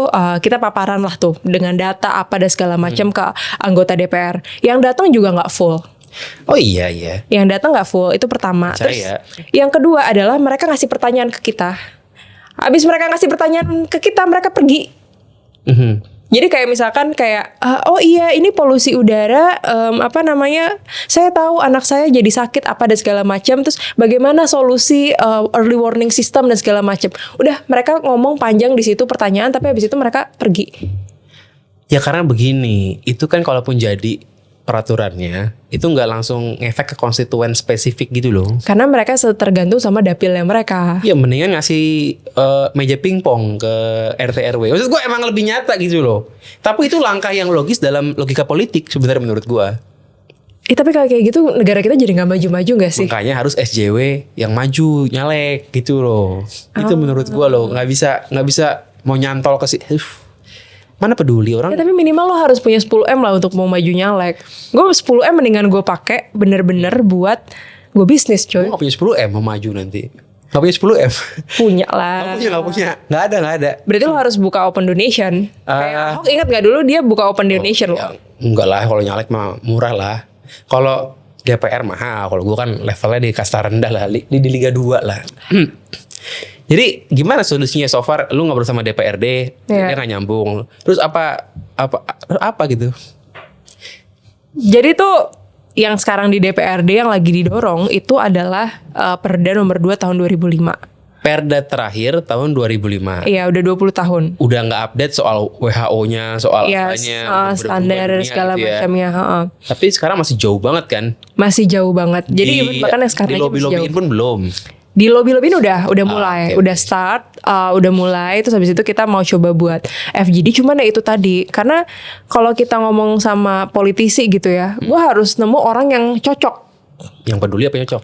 kita paparan lah tuh dengan data apa dan segala macam ke anggota DPR. Yang datang juga nggak full. Oh iya. Yang datang nggak full itu pertama. Percaya. Terus yang kedua adalah mereka ngasih pertanyaan ke kita. Habis mereka ngasih pertanyaan ke kita, mereka pergi. Jadi kayak misalkan kayak oh iya ini polusi udara apa namanya, saya tahu anak saya jadi sakit apa dan segala macam, terus bagaimana solusi early warning system dan segala macam. Udah mereka ngomong panjang di situ pertanyaan, tapi habis itu mereka pergi. Ya karena begini, itu kan kalaupun jadi peraturannya itu nggak langsung ngefek ke konstituen spesifik gitu loh. Karena mereka tergantung sama dapilnya mereka. Ya mendingan ngasih meja pingpong ke RT RW. Maksud gue emang lebih nyata gitu loh. Tapi itu langkah yang logis dalam logika politik sebenarnya menurut gue. Tapi kalau kayak gitu negara kita jadi nggak maju-maju nggak sih? Makanya harus SJW yang maju nyalek gitu loh. Itu menurut gue loh. Nggak bisa mau nyantol ke si. Mana peduli orang. Ya, tapi minimal lo harus punya 10M lah untuk mau maju nyalek. Gue 10M mendingan gue pakai bener-bener buat gue bisnis coy. Gue gak punya 10M mau maju nanti. Gak punya 10M. Punya lah. Gak punya. Gak ada. Berarti lo harus buka open donation. Kayak Ahok ingat gak dulu dia buka open donation ya, enggak lah kalau nyalek mah murah lah. Kalau DPR mahal. Kalau gue kan levelnya di kasta rendah lah. Di Liga 2 lah. Jadi gimana solusinya so far? Lu ngobrol sama DPRD, dia gak nyambung. Terus apa gitu? Jadi tuh yang sekarang di DPRD yang lagi didorong itu adalah Perda nomor 2 tahun 2005. Perda terakhir tahun 2005. Iya udah 20 tahun. Udah gak update soal WHO-nya, soal apanya, standar segala gitu macamnya. Tapi sekarang masih jauh banget kan? Masih jauh banget. Jadi bahkan yang sekarang di lobby-lobby pun belum. Di lobby-lobby ini udah mulai, oke. udah start, udah mulai. Terus habis itu kita mau coba buat FGD. Cuman ya itu tadi, karena kalau kita ngomong sama politisi gitu ya, gue harus nemu orang yang cocok. Yang peduli apa yang cocok?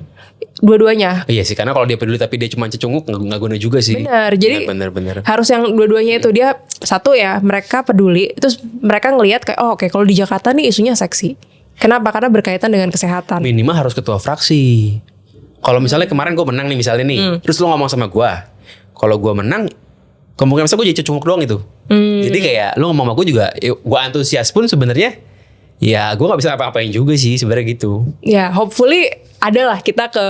Dua-duanya. Iya sih, karena kalau dia peduli tapi dia cuma cecunguk nggak guna juga sih. Benar, jadi bener. harus yang dua-duanya itu. Dia satu ya, mereka peduli, terus mereka ngelihat kayak oh oke, kalau di Jakarta nih isunya seksi. Kenapa? Karena berkaitan dengan kesehatan. Minimal harus ketua fraksi. Kalau misalnya kemarin gue menang nih misalnya nih, terus lu ngomong sama gue, kalau gue menang, kemungkinan besar gue jadi cecunguk doang itu. Jadi kayak lu ngomong sama gue juga, gue antusias pun sebenarnya, ya gue nggak bisa apa-apain juga sih sebenarnya gitu. Ya, hopefully adalah kita ke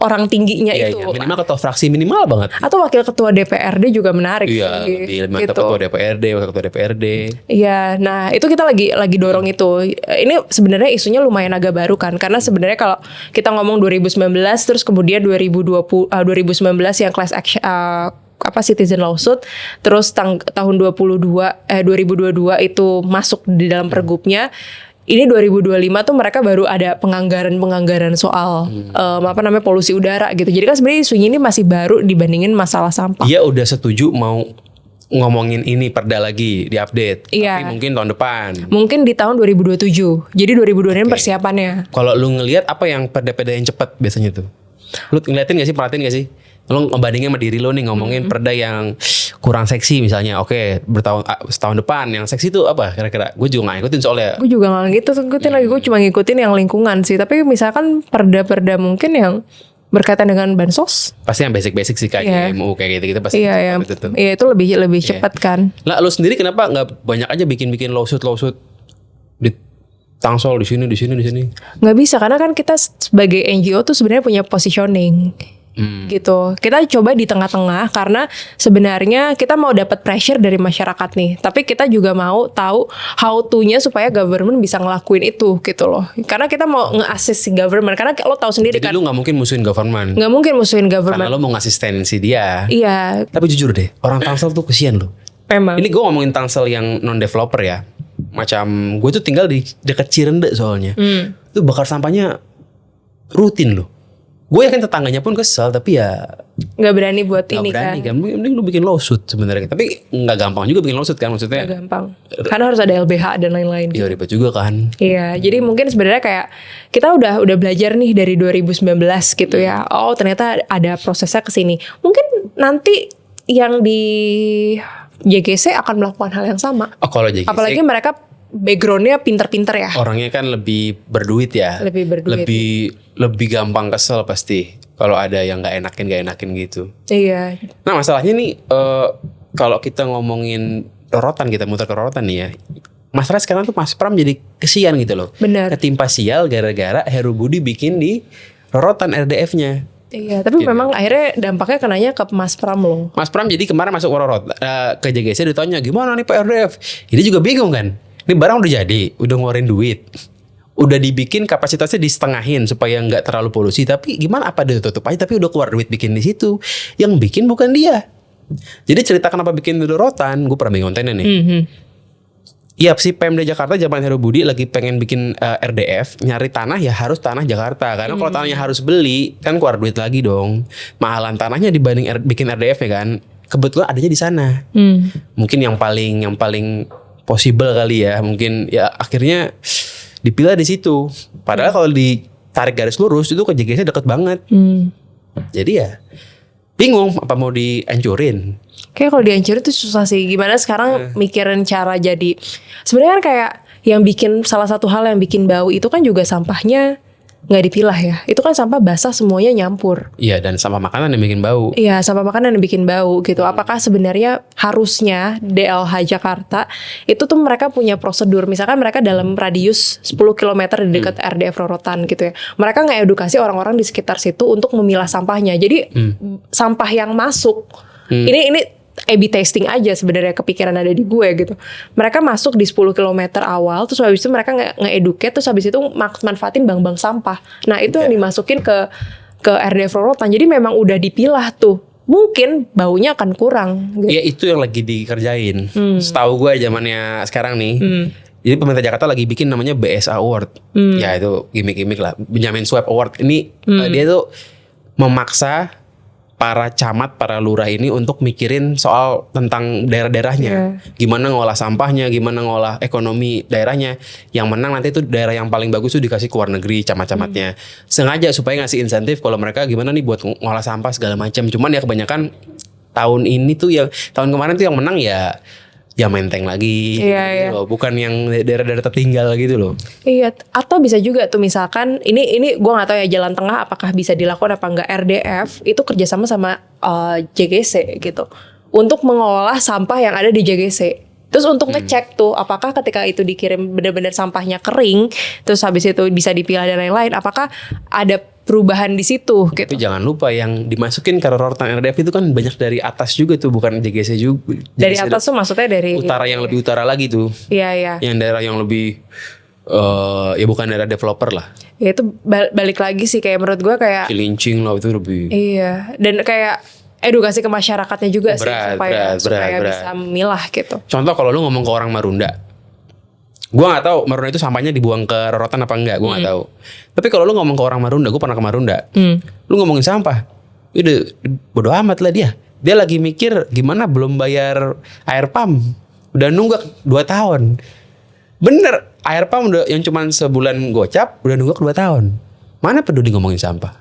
orang tingginya Iya, itu. iya, minimal ketua fraksi minimal banget. Atau wakil ketua DPRD juga menarik. Iya, sih, lebih mantap gitu. ketua DPRD, wakil ketua DPRD. Iya, nah itu kita lagi dorong itu. Ini sebenarnya isunya lumayan agak baru kan, karena sebenarnya kalau kita ngomong 2019 terus kemudian 2019 yang class action citizen lawsuit, terus tahun 2022 itu masuk di dalam pergubnya. Ini 2025 tuh mereka baru ada penganggaran soal polusi udara gitu. Jadi kan sebenarnya isunya ini masih baru dibandingin masalah sampah. Dia udah setuju mau ngomongin ini perda lagi diupdate. Iya. Tapi mungkin tahun depan. Mungkin di tahun 2027. Jadi 2026 Oke. persiapannya. Kalau lu ngelihat apa yang perda-perda yang cepat biasanya tuh? Lu ngeliatin gak sih, perhatiin gak sih? Lu ngebandingin sama diri lu nih ngomongin perda yang kurang seksi misalnya. Oke, setahun depan yang seksi tuh apa kira-kira? Gue juga gak ngikutin soalnya. Gue juga gak ngikutin lagi. Gue cuma ngikutin yang lingkungan sih. Tapi misalkan perda-perda mungkin yang berkaitan dengan bansos. Pasti yang basic-basic sih kayak Iya. MUU kayak gitu-gitu pasti. Iya, yang, cepat itu. iya itu lebih cepat kan. Lah lu sendiri kenapa nggak banyak aja bikin lawsuit di Tangsel di sini. Nggak bisa karena kan kita sebagai NGO tuh sebenarnya punya positioning. Gitu. Kita coba di tengah-tengah karena sebenarnya kita mau dapat pressure dari masyarakat nih. Tapi kita juga mau tahu how to-nya supaya government bisa ngelakuin itu gitu loh. Karena kita mau nge-assist si government karena lo tahu sendiri Jadi kan. lu nggak mungkin musuhin government. Nggak mungkin musuhin Karena government. lu mau ngasih tendensi dia. Iya, Tapi jujur deh, orang Tangsel tuh kesian loh. memang. Ini gue ngomongin Tangsel yang non developer ya. Macam gue tuh tinggal di dekat Cirende soalnya. Itu bakar sampahnya rutin loh. Gue yakin tetangganya pun kesel, tapi ya Nggak berani buat nggak ini berani kan. kan. Mending lu bikin lawsuit sebenarnya. Tapi nggak gampang juga bikin lawsuit kan maksudnya. Nggak gampang. Karena harus ada LBH dan lain-lain. Ya ribet juga kan. Iya, jadi mungkin sebenarnya kayak kita udah belajar nih dari 2019 gitu ya. Oh, ternyata ada prosesnya ke sini. Mungkin nanti yang di JGC akan melakukan hal yang sama. Oh kalau JGC Apalagi mereka backgroundnya pinter-pinter ya. orangnya kan lebih berduit ya. Lebih berduit. Lebih gampang kesel pasti. Kalau ada yang nggak enakin gitu. Iya. Nah masalahnya nih kalau kita ngomongin rorotan, kita muter ke rorotan nih ya. Masalah sekarang tuh Mas Pram jadi kesian gitu loh. Benar. Ketimpa sial gara-gara Heru Budi bikin di rorotan RDF-nya. Iya, tapi memang akhirnya dampaknya kenanya ke Mas Pram loh. Mas Pram jadi kemarin masuk rorot ke JGC ditanya gimana nih Pak RDF. Ini juga bingung kan. Ini barang udah jadi, udah ngeluarin duit. Udah dibikin kapasitasnya disetengahin supaya nggak terlalu polusi. Tapi gimana apa dia tutup aja tapi udah keluar duit bikin di situ. Yang bikin bukan dia. Jadi cerita kenapa bikin di rorotan, gue pernah bikin kontennya nih. Iya si Pemda Jakarta zaman Heru Budi lagi pengen bikin RDF, nyari tanah ya harus tanah Jakarta. Karena kalau tanahnya harus beli kan keluar duit lagi dong. Mahalan tanahnya dibanding bikin RDF ya kan. Kebetulan adanya di sana. Mungkin yang paling possible kali ya. Mungkin ya akhirnya dipilih di situ. Padahal kalau ditarik garis lurus itu ke JGC deket banget. Jadi ya bingung apa mau dihancurin. Kayak kalau dihancurin tuh susah sih. Gimana sekarang mikirin cara jadi. Sebenarnya kan kayak yang bikin salah satu hal yang bikin bau itu kan juga sampahnya nggak dipilah ya. Itu kan sampah basah semuanya nyampur. Iya dan sampah makanan yang bikin bau. Iya, sampah makanan yang bikin bau gitu. Apakah sebenarnya harusnya DLH Jakarta itu tuh mereka punya prosedur. Misalkan mereka dalam radius 10 km di dekat RDF Rorotan gitu ya. Mereka ngedukasi orang-orang di sekitar situ untuk memilah sampahnya. Jadi sampah yang masuk ini A/B testing aja sebenarnya kepikiran ada di gue gitu. Mereka masuk di 10 km awal, terus habis itu mereka nge-educate, terus habis itu manfaatin bank-bank sampah. Nah itu yang dimasukin ke RDF Rorotan. Jadi memang udah dipilah tuh. Mungkin baunya akan kurang. Gitu. Ya itu yang lagi dikerjain. Setahu gue zamannya sekarang nih. Jadi pemerintah Jakarta lagi bikin namanya BSA Award. Ya itu gimmick-gimmick lah. Benjamin Swab Award. Ini dia tuh memaksa para camat, para lurah ini untuk mikirin soal tentang daerah-daerahnya. Gimana ngolah sampahnya, gimana ngolah ekonomi daerahnya. Yang menang nanti itu daerah yang paling bagus tuh dikasih ke luar negeri camat-camatnya. Sengaja supaya ngasih insentif kalau mereka gimana nih buat ngolah sampah segala macam. Cuman ya kebanyakan tahun ini tuh tahun kemarin tuh yang menang ya Menteng lagi, gitu loh. Bukan yang daerah-daerah tertinggal gitu loh. Iya, atau bisa juga tuh misalkan ini gue nggak tahu ya jalan tengah apakah bisa dilakukan apa enggak. RDF itu kerjasama sama JGC gitu untuk mengolah sampah yang ada di JGC. Terus untuk ngecek tuh apakah ketika itu dikirim benar-benar sampahnya kering, terus habis itu bisa dipilah dan lain-lain, apakah ada perubahan di situ gitu. Tapi jangan lupa yang dimasukin ke rorotan RDF itu kan banyak dari atas juga tuh, bukan JGC juga. Dari atas tuh maksudnya dari utara yang lebih utara lagi tuh. Iya. Yang daerah yang lebih ya bukan daerah developer lah. Ya itu balik lagi sih kayak menurut gue kayak Cilincing lah itu lebih. Iya, dan kayak edukasi ke masyarakatnya juga sih supaya bisa memilah gitu. Contoh kalau lu ngomong ke orang Marunda, gue nggak tahu Marunda itu sampahnya dibuang ke rorotan apa enggak, gue nggak tahu. Tapi kalau lu ngomong ke orang Marunda, gue pernah ke Marunda, lu ngomongin sampah, udah bodo amat lah dia. Dia lagi mikir gimana belum bayar air pump, udah nunggak 2 tahun. Bener, air pump udah yang cuma sebulan gocap, udah nunggak 2 tahun. Mana peduli ngomongin sampah?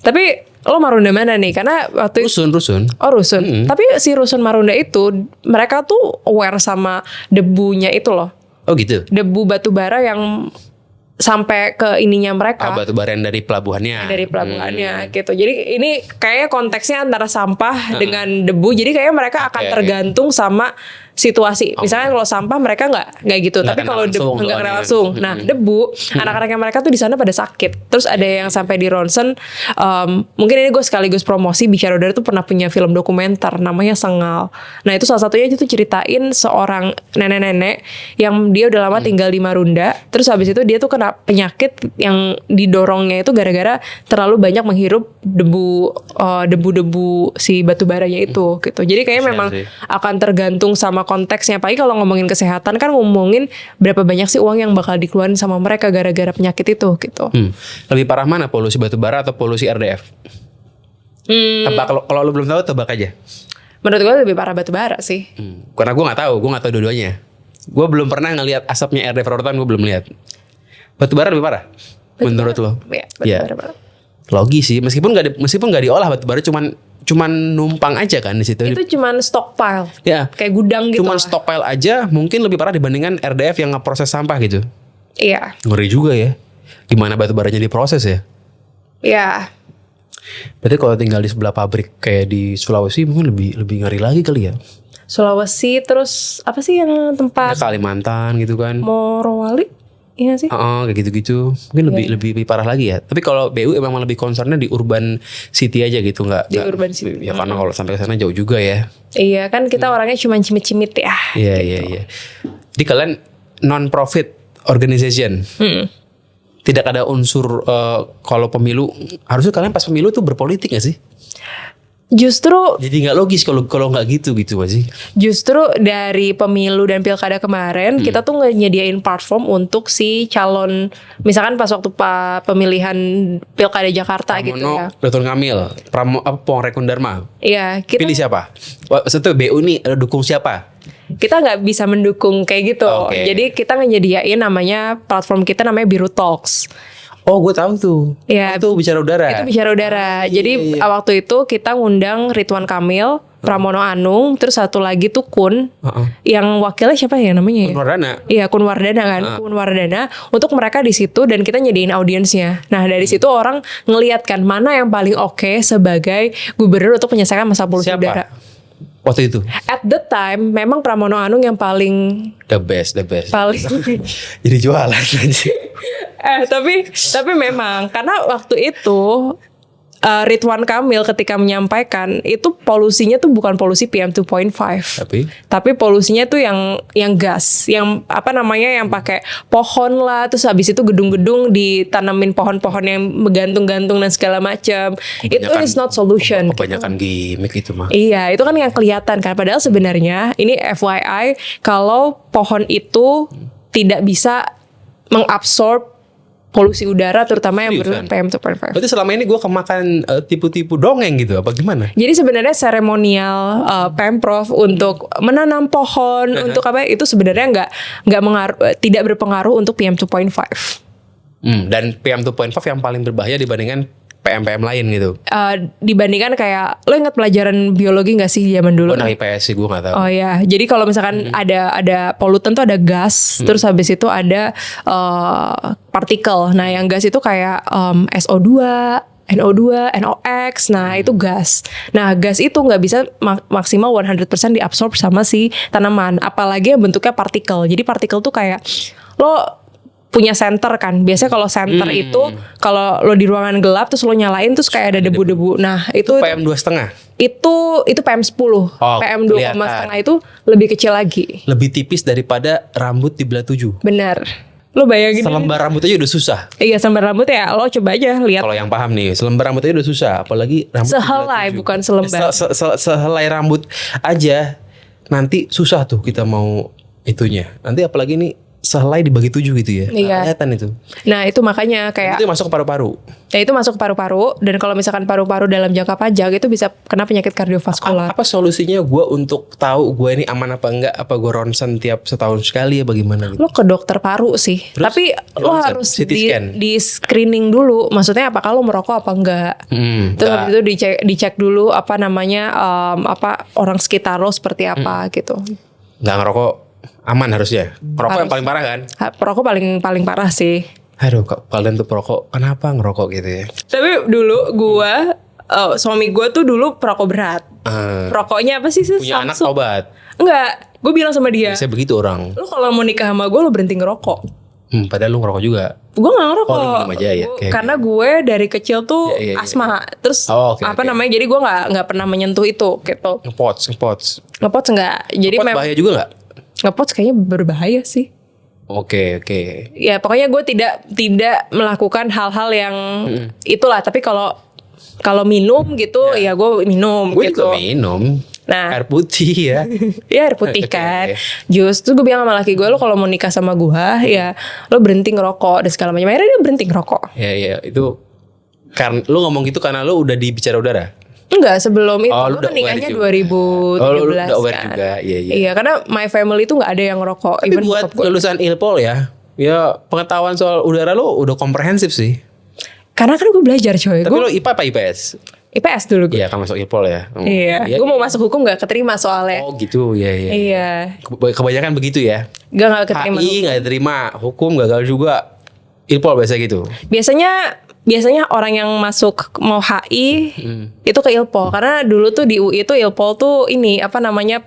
Tapi lo Marunda mana nih? Karena waktu Rusun. Oh rusun. Tapi si rusun Marunda itu mereka tuh aware sama debunya itu loh. Oh gitu. Debu batu bara yang sampai ke ininya mereka. Batu bara yang dari pelabuhannya. Dari pelabuhannya gitu. Jadi ini kayaknya konteksnya antara sampah dengan debu. Jadi kayaknya mereka akan tergantung sama situasi. Misalnya kalau sampah mereka nggak gitu. Tapi kalau debu nggak kena langsung. Nah debu anak-anaknya mereka tuh di sana pada sakit. Terus ada yang sampai di ronsen. Mungkin ini gue sekaligus promosi. Bicara Udara tuh pernah punya film dokumenter namanya Sengal. Nah itu salah satunya itu ceritain seorang nenek-nenek yang dia udah lama tinggal di Marunda. Terus habis itu dia tuh kena penyakit yang didorongnya itu gara-gara terlalu banyak menghirup debu-debu si batu baranya itu gitu. Jadi kayaknya memang akan tergantung sama konteksnya. Apalagi kalau ngomongin kesehatan kan ngomongin berapa banyak sih uang yang bakal dikeluarin sama mereka gara-gara penyakit itu gitu. Lebih parah mana, polusi batu bara atau polusi RDF? Tebak, kalau lu belum tahu tebak aja. Menurut gue lebih parah batu bara sih. Karena gue nggak tahu dua-duanya. Gue belum pernah ngelihat asapnya RDF rorotan, gue belum lihat. Batu bara lebih parah menurut lo? Iya, batu bara. Logis sih, meskipun nggak diolah batu bara, cuman numpang aja kan di situ. Itu cuman stockpile. Ya. Kayak gudang gitu. Cuman stockpile aja mungkin lebih parah dibandingkan RDF yang ngeproses sampah gitu. Iya. Ngeri juga ya. Gimana batu baranya diproses ya? Iya. Berarti kalau tinggal di sebelah pabrik kayak di Sulawesi mungkin lebih ngeri lagi kali ya. Sulawesi terus apa sih yang tempat Kalimantan gitu kan. Morowali? Iya sih. Kayak gitu-gitu. Mungkin lebih parah lagi ya. Tapi kalau BU emang lebih concernnya di urban city aja gitu, nggak urban city. Ya karena kalau sampai ke sana jauh juga ya. Iya kan kita orangnya cuma cimit-cimit ya. Iya. Jadi kalian non-profit organization. Tidak ada unsur kalau pemilu, harusnya kalian pas pemilu tuh berpolitik gak sih? Justru jadi nggak logis kalau nggak gitu gak sih? Justru dari pemilu dan pilkada kemarin kita tuh nyediain platform untuk si calon, misalkan pas waktu pemilihan pilkada Jakarta gitu ya. Dr. Kamil, Pongrekun Dharma. Iya, kita pilih siapa? Satu BU nih dukung siapa? Kita nggak bisa mendukung kayak gitu. Jadi kita nyediain namanya platform kita namanya Biru Talks. Oh, gue tahu tuh. Ya, itu Bicara Udara. Itu Bicara Udara. Jadi waktu itu kita ngundang Ridwan Kamil, Pramono Anung, terus satu lagi tuh Kun, yang wakilnya siapa ya namanya? Kun Wardana. Iya, Kun Wardana kan, Kun Wardana. Untuk mereka di situ dan kita nyediain audiensnya. Nah dari situ orang ngelihat kan mana yang paling oke sebagai gubernur untuk menyelesaikan masalah polusi udara. Waktu itu? At the time memang Pramono Anung yang paling the best. Paling jadi jualan aja. Tapi memang karena waktu itu Ridwan Kamil ketika menyampaikan itu polusinya tuh bukan polusi PM 2.5. Tapi polusinya tuh yang gas, yang apa namanya yang pakai pohon lah, terus habis itu gedung-gedung ditanamin pohon-pohon yang menggantung-gantung dan segala macam. Itu is not solution. Kebanyakan gimmick itu mah. Iya, itu kan yang kelihatan kan. Padahal sebenarnya ini FYI kalau pohon itu tidak bisa mengabsorb polusi udara terutama yang Seriusan? PM 2.5. Berarti selama ini gue kemakan tipu-tipu dongeng gitu apa gimana? Jadi sebenarnya seremonial Pemprov untuk menanam pohon untuk apa itu sebenarnya nggak tidak berpengaruh untuk PM 2.5. Dan PM 2.5 yang paling berbahaya dibandingkan PM lain gitu. Dibandingkan kayak lo ingat pelajaran biologi nggak sih zaman dulu? Oh, anak IPS sih gue nggak tahu. Oh ya, jadi kalau misalkan ada polutan tuh ada gas, terus habis itu ada partikel. Nah, yang gas itu kayak SO2, NO2, NOx. Nah, itu gas. Nah, gas itu nggak bisa maksimal 100% diabsorb sama si tanaman, apalagi yang bentuknya partikel. Jadi partikel tuh kayak lo punya senter kan. Biasanya kalau senter itu kalau lo di ruangan gelap terus lo nyalain terus kayak ada debu-debu. Nah, itu PM 2,5. itu PM 10. PM 2,5 itu lebih kecil lagi. Lebih tipis daripada rambut di belah 7. Benar. Lo bayangin. Selembar rambut aja udah susah. Iya, selembar rambut ya. Lo coba aja lihat. Kalau yang paham nih, selembar rambut aja udah susah, apalagi rambut Sehelai di belah 7. bukan selembar. Sehelai rambut aja nanti susah tuh kita mau itunya. Nanti apalagi nih sehelai dibagi 7 gitu ya. Iya. Kelihatan itu. Nah, itu makanya kayak Itu masuk ke paru-paru. ya itu masuk ke paru-paru, dan kalau misalkan paru-paru dalam jangka panjang itu bisa kena penyakit kardiovaskular. Apa solusinya gue untuk tahu gue ini aman apa enggak? Apa gue ronsen tiap setahun sekali ya bagaimana gitu? Lo ke dokter paru sih. Terus, Tapi lo ronsen, harus CT scan. di screening dulu. Maksudnya apakah lo merokok apa enggak? Terus habis itu dicek dulu apa namanya apa orang sekitar lo seperti apa gitu. Nggak ngerokok aman harusnya. Ngerokok Harus. yang paling parah kan? Perokok paling parah sih. Aduh, kalian tuh perokok, kenapa ngerokok gitu ya? Tapi dulu suami gue tuh dulu perokok berat. Perokoknya apa sih? Punya anak obat. Enggak, gue bilang sama dia, Biasanya begitu orang. lu kalau mau nikah sama gue lu berhenti ngerokok. Padahal lu ngerokok juga. Gue gak ngerokok. Oh, lu minum aja ya? Oke, Karena gue dari kecil tuh Iya. asma. Terus Oh, oke, apa oke. namanya? Jadi gue nggak pernah menyentuh itu gitu. Ngepots. Ngepots enggak. Jadi Ngepots bahaya juga nggak? ngepots kayaknya berbahaya sih. Oke. Ya pokoknya gue tidak melakukan hal-hal yang itulah. Tapi kalau minum gitu ya gue minum Gue gitu. juga minum. Nah. Air putih ya. Ya air putih Oke, kan. oke. Jus. Terus gue bilang sama laki gue, lo kalau mau nikah sama gue ya lo berhenti ngerokok dan segala macam. Akhirnya dia berhenti ngerokok. Ya itu karena lu ngomong gitu karena lu udah di bicara udara. Enggak, sebelum itu Oh, lu gue udah kan nikahnya aware juga. 2013 Oh, lu udah aware kan. juga. Iya. Iya, karena my family tuh nggak ada yang ngerokok. Tapi Even buat bokap gue. lulusan Ilpol ya pengetahuan soal udara lu udah komprehensif sih. Karena kan gue belajar coy. Tapi Gue lu IPA apa IPS? IPS dulu gue. Iya, kan masuk Ilpol ya. Iya. Gue mau masuk hukum nggak keterima soalnya. Oh gitu, iya. Iya. Kebanyakan begitu ya. Nggak keterima. HI nggak diterima, hukum gagal juga. Ilpol biasa gitu. Biasanya orang yang masuk mau HI itu ke Ilpol, karena dulu tuh di UI itu Ilpol tuh ini apa namanya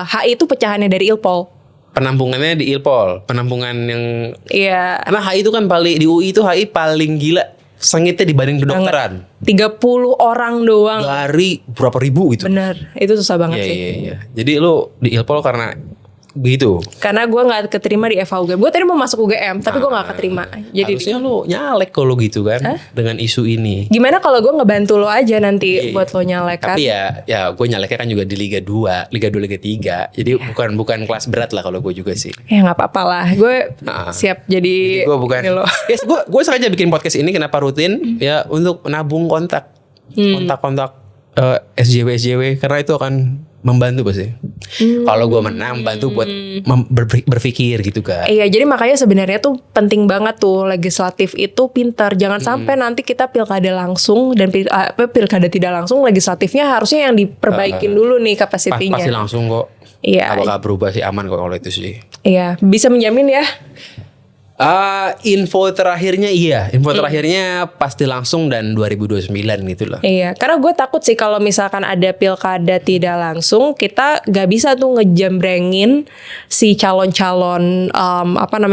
HI itu pecahannya dari Ilpol. Penampungannya di Ilpol, penampungan yang Iya. karena HI itu kan paling di UI itu HI paling gila sengitnya dibanding kedokteran. 30 orang doang. Dari berapa ribu gitu. Bener, itu susah banget sih. Iya. Jadi lu di Ilpol karena begitu. Karena gue nggak keterima di FH UGM. Gue tadi mau masuk UGM, tapi gue nggak keterima. Jadi Harusnya lu nyalek kalau gitu kan dengan isu ini. gimana kalau gue ngebantu lo aja nanti buat lo nyalek kan? Tapi ya gue nyaleknya kan juga di Liga 2, Liga 2, Liga 3. Jadi bukan kelas berat lah kalau gue juga sih. Ya nggak apa-apa lah. Gue siap jadi. Gue bukan. ini lo. Yes, gue sengaja bikin podcast ini kenapa rutin ya untuk nabung kontak SJW karena itu akan membantu pasti. Kalau gue menang bantu buat berpikir gitu kan. Iya, jadi makanya sebenarnya tuh penting banget tuh legislatif itu pintar. Jangan sampai nanti kita pilkada langsung dan pilkada tidak langsung, legislatifnya harusnya yang diperbaikin dulu nih kapasitinya. Pasti langsung kok. Iya. Apakah berubah sih aman kok kalau itu sih. Iya, bisa menjamin ya. Info terakhirnya Info terakhirnya pasti langsung dan 2029 gitu loh. Iya, karena gue takut sih kalau misalkan ada pilkada tidak langsung, kita gak bisa tuh ngejambrengin si calon-calon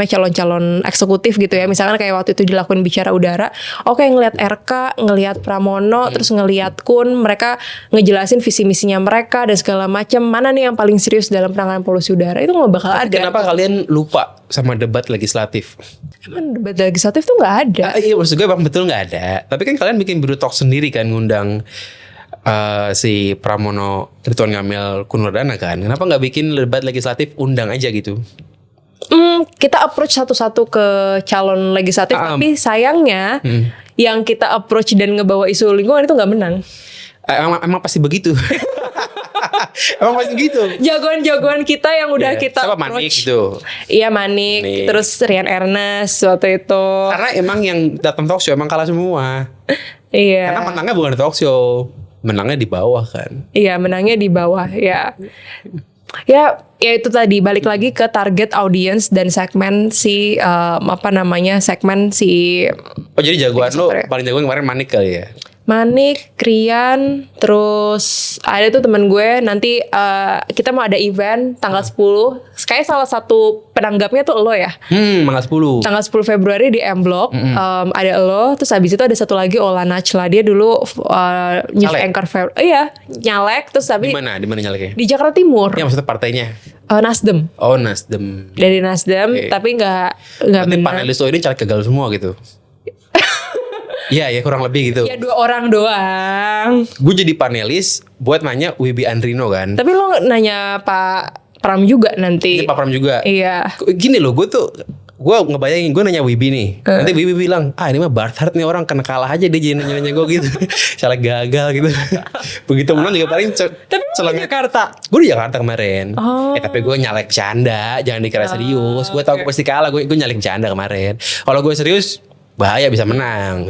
calon-calon eksekutif gitu ya. Misalkan kayak waktu itu dilakuin bicara udara, oke ngelihat RK, ngelihat Pramono, terus ngelihat Kun, mereka ngejelasin visi misinya mereka dan segala macam. Mana nih yang paling serius dalam penanganan polusi udara? Itu nggak bakal ada. Kenapa kalian lupa sama debat legislatif? Emang debat legislatif tuh nggak ada. Iya, maksud gue bang betul nggak ada. Tapi kan kalian bikin Biru Talk sendiri kan, ngundang si Pramono, Ridwan Kamil, Kun Wardana kan. Kenapa nggak bikin debat legislatif undang aja gitu? Kita approach satu-satu ke calon legislatif, tapi sayangnya yang kita approach dan ngebawa isu lingkungan itu nggak menang. Emang pasti begitu. Emang pasti gitu. Jagoan-jagoan kita yang udah kita Siapa approach. Manik gitu. Iya Manik, terus Rian Ernest waktu itu. Karena emang yang datang talk show emang kalah semua. Iya. Karena menangnya bukan di talk show, menangnya di bawah kan. Iya, menangnya di bawah ya. Ya itu tadi balik lagi ke target audience dan segmen si segmen si Oh jadi jagoan lo Legislator ya. paling jagoan kemarin Manik kali ya. Manik, Rian, terus ada tuh teman gue nanti kita mau ada event tanggal 10. Kayak salah satu penanggapnya tuh lo ya. Tanggal 10. Tanggal 10 Februari di M Block ada lo, terus habis itu ada satu lagi Ola Nachla, dia dulu news Caleg? anchor nyalek, terus Di habis mana nyaleknya? di Jakarta Timur. Ya maksudnya partainya. Nasdem. Oh Nasdem. Dari Nasdem, Oke. tapi nggak Berarti menang. panelis lo ini caleg gagal semua gitu. Iya ya kurang lebih gitu. Ya 2 orang doang. Gue jadi panelis buat nanya Wibi Andrino kan. Tapi lo nanya Pak Pram juga nanti. Ini Pak Pram juga. Iya. Gini loh, gue ngebayangin gue nanya Wibi nih. Nanti Wibi bilang, ini mah Barthard nih orang kena kalah aja dia jadi nanya gue gitu. Salah gagal gitu. Begitu menang juga paling Tapi lo di Jakarta. Gue di Jakarta kemarin. Oh. Tapi gue nyalek bercanda, jangan dikira serius. Gue tahu gue pasti kalah, gue nyalek bercanda kemarin. Kalau gue serius bahaya bisa menang.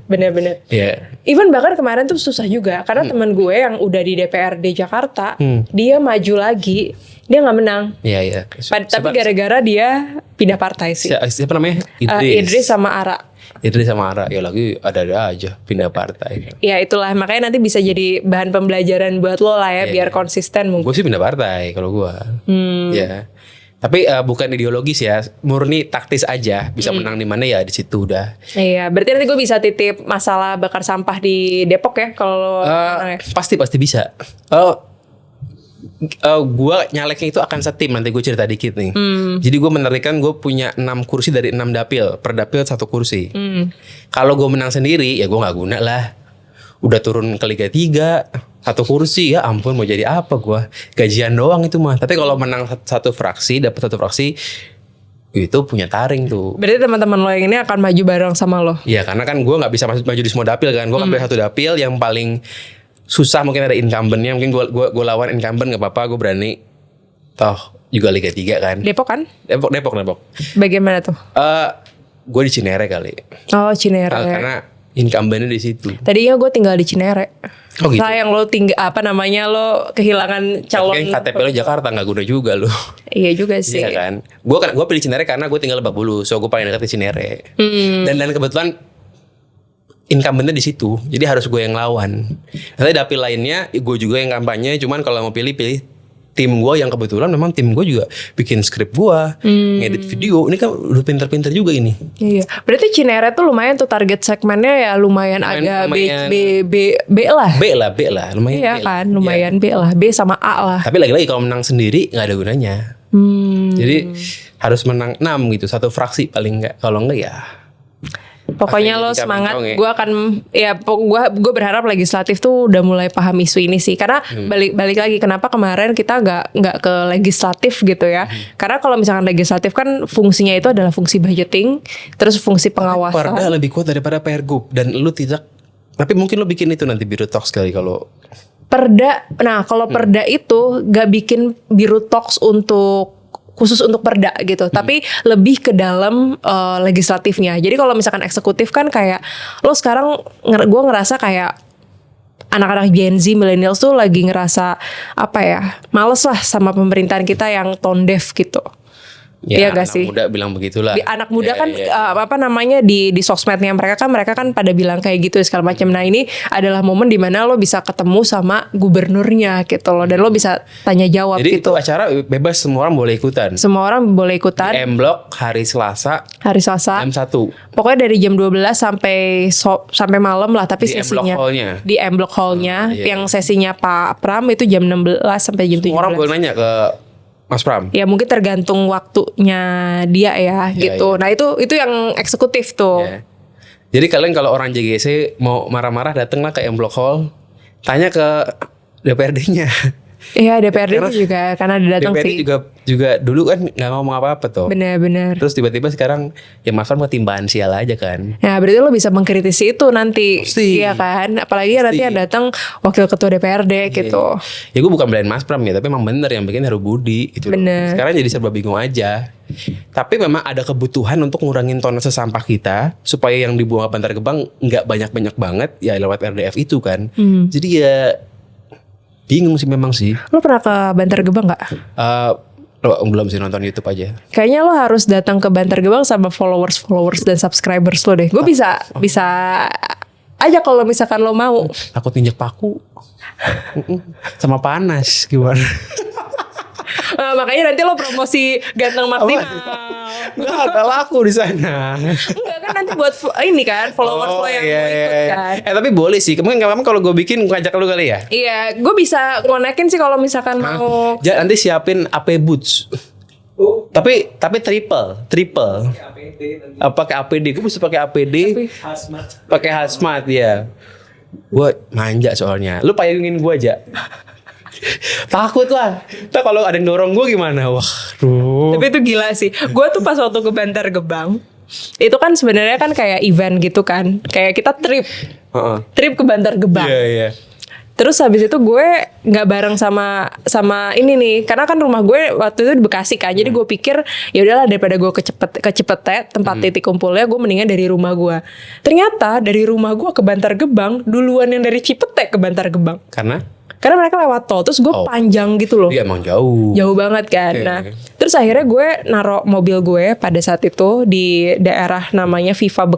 Bener-bener. Iya. Even bahkan kemarin tuh susah juga karena teman gue yang udah di DPRD Jakarta, dia maju lagi, dia nggak menang. Iya. Tapi gara-gara dia pindah partai sih. Siapa namanya? Idris sama Ara. Idris sama Ara. Ya lagi ada aja pindah partai. Ya itulah makanya nanti bisa jadi bahan pembelajaran buat lo lah ya, biar konsisten mungkin. Gue sih pindah partai kalau gue. Ya. Tapi bukan ideologis ya, murni taktis aja. Bisa menang di mana ya di situ udah. Iya, berarti nanti gue bisa titip masalah bakar sampah di Depok ya kalau menang ya. Pasti bisa. Gue nyaleknya itu akan setim, nanti gue cerita dikit nih. Jadi gue menargetkan gue punya 6 kursi dari 6 dapil, per dapil 1 kursi. Kalau gue menang sendiri ya gue nggak guna lah. Udah turun ke Liga 3, 1 kursi ya ampun mau jadi apa gue, gajian doang itu mah. Tapi kalau menang satu fraksi, dapat 1 fraksi itu punya taring tuh. Berarti teman-teman lo yang ini akan maju bareng sama lo. Iya karena kan gue nggak bisa maju di semua dapil kan. Gue ngambil 1 dapil yang paling susah, mungkin ada incumbentnya, mungkin gue lawan incumbent nggak apa-apa, gue berani. Toh juga Liga 3 kan. Depok kan? Depok. Bagaimana tuh? Gue di Cinere kali. Oh Cinere. Karena incumbentnya di situ. Tadinya gue tinggal di Cinere. Oh gitu. Sayang lo lo kehilangan calon. Tapi kan KTP lo Jakarta nggak guna juga lo. Iya juga sih. Iya kan. Gue pilih Cinere karena gue tinggal Lebak Bulus, so gue paling dekat di Cinere. Dan kebetulan incumbentnya di situ, jadi harus gue yang lawan. Nanti dapil lainnya gue juga yang kampanye. Cuman kalau mau pilih tim gue yang kebetulan memang tim gue juga bikin skrip gue, ngedit video. Ini kan udah pinter-pinter juga ini. Iya. Berarti Cinere tuh lumayan tuh target segmennya ya lumayan agak lumayan. B lah. B lah, lumayan. Iya B lah. kan, lumayan B lah, B sama A lah. Tapi lagi-lagi kalau menang sendiri nggak ada gunanya. Jadi harus menang 6 gitu, 1 fraksi paling nggak. Kalau enggak ya. Pokoknya lo Pasti semangat. kencang ya. Gue akan gue berharap legislatif tuh udah mulai paham isu ini sih. Karena balik lagi kenapa kemarin kita nggak ke legislatif gitu ya. Karena kalau misalkan legislatif kan fungsinya itu adalah fungsi budgeting, terus fungsi pengawasan. Perda lebih kuat daripada Pergub, dan lu tidak. Tapi mungkin lu bikin itu nanti Biro Talks kali kalau. Perda, nah kalau perda itu gak bikin Biru Talks khusus untuk perda gitu, tapi lebih ke dalam legislatifnya. Jadi kalau misalkan eksekutif kan kayak lo sekarang gue ngerasa kayak anak-anak Gen Z, millennials tuh lagi ngerasa apa ya, males lah sama pemerintahan kita yang tone deaf gitu. Ya, Iya gak anak sih? muda bilang begitulah. Anak muda Ya, kan di sosmednya mereka kan pada bilang kayak gitu segala macam. Nah ini adalah momen dimana lo bisa ketemu sama gubernurnya gitu loh, dan lo bisa tanya jawab Jadi gitu. itu acara bebas, semua orang boleh ikutan. Semua orang boleh ikutan. M Block hari Selasa Hari Selasa. jam 1. Pokoknya dari jam 12 sampai malam lah, tapi Di M Block sesinya Hall-nya. di M Block Hall-nya, Iya. yang sesinya Pak Pram itu jam 16 sampai jam 17. Semua orang boleh nanya ke Mas Pram. Ya mungkin tergantung waktunya dia ya gitu. iya. Nah itu yang eksekutif tuh. Ya. Jadi kalian kalau orang JGC mau marah-marah datanglah ke M Block Hall, tanya ke DPRD-nya. Iya DPRD itu juga karena ada datang DPRD sih. juga dulu kan nggak ngomong apa-apa tuh. Benar-benar. Terus tiba-tiba sekarang ya Mas Far ketimbangan sial aja kan. Nah berarti lo bisa mengkritisi itu nanti. Pasti. Iya kan. Apalagi nanti yang datang wakil ketua DPRD gitu. Ya gue bukan belain Mas Pram ya, tapi emang bener yang bikin Heru Budi gitu loh. Bener. Sekarang jadi serba bingung aja. Tapi memang ada kebutuhan untuk ngurangin tonase sampah kita supaya yang dibuang ke Bantar Gebang nggak banyak-banyak banget ya lewat RDF itu kan. Jadi ya bingung sih memang sih. Lo pernah ke Bantar Gebang nggak? Belum sih nonton YouTube aja. Kayaknya lo harus datang ke Bantar Gebang sama followers dan subscribers lo deh. Gue bisa aja kalau misalkan lo mau. Takut injek paku. Sama panas gimana? Makanya nanti lo promosi ganteng maksimal. Nggak ada laku di sana. Enggak kan nanti buat ini kan followers lo yang mau ikut kan. Tapi boleh sih. Mungkin kalau gue bikin ngajak lu kali ya. Iya, gue bisa ngonekin sih kalau misalkan mau. Nanti siapin AP boots. Tapi triple. APD nanti Pakai APD. Gue bisa pakai APD. hazmat. Pakai hazmat ya. Gue manja soalnya. Lu payungin gue aja. Takut lah. Ntar kalau ada yang dorong gue gimana? Wah, Tapi itu gila sih. Gue tuh pas waktu ke Bantar Gebang, itu kan sebenarnya kan kayak event gitu kan. Kayak kita trip ke Bantar Gebang. Iya. Terus habis itu gue nggak bareng sama ini nih, karena kan rumah gue waktu itu di Bekasi kan, jadi gue pikir ya udahlah daripada gue ke Cipete tempat titik kumpulnya, gue mendingan dari rumah gue. Ternyata dari rumah gue ke Bantar Gebang duluan yang dari Cipete ke Bantar Gebang, karena mereka lewat tol. Terus gue panjang gitu loh. Iya emang jauh. Jauh banget kan. Nah, terus akhirnya gue naruh mobil gue pada saat itu di daerah namanya Vida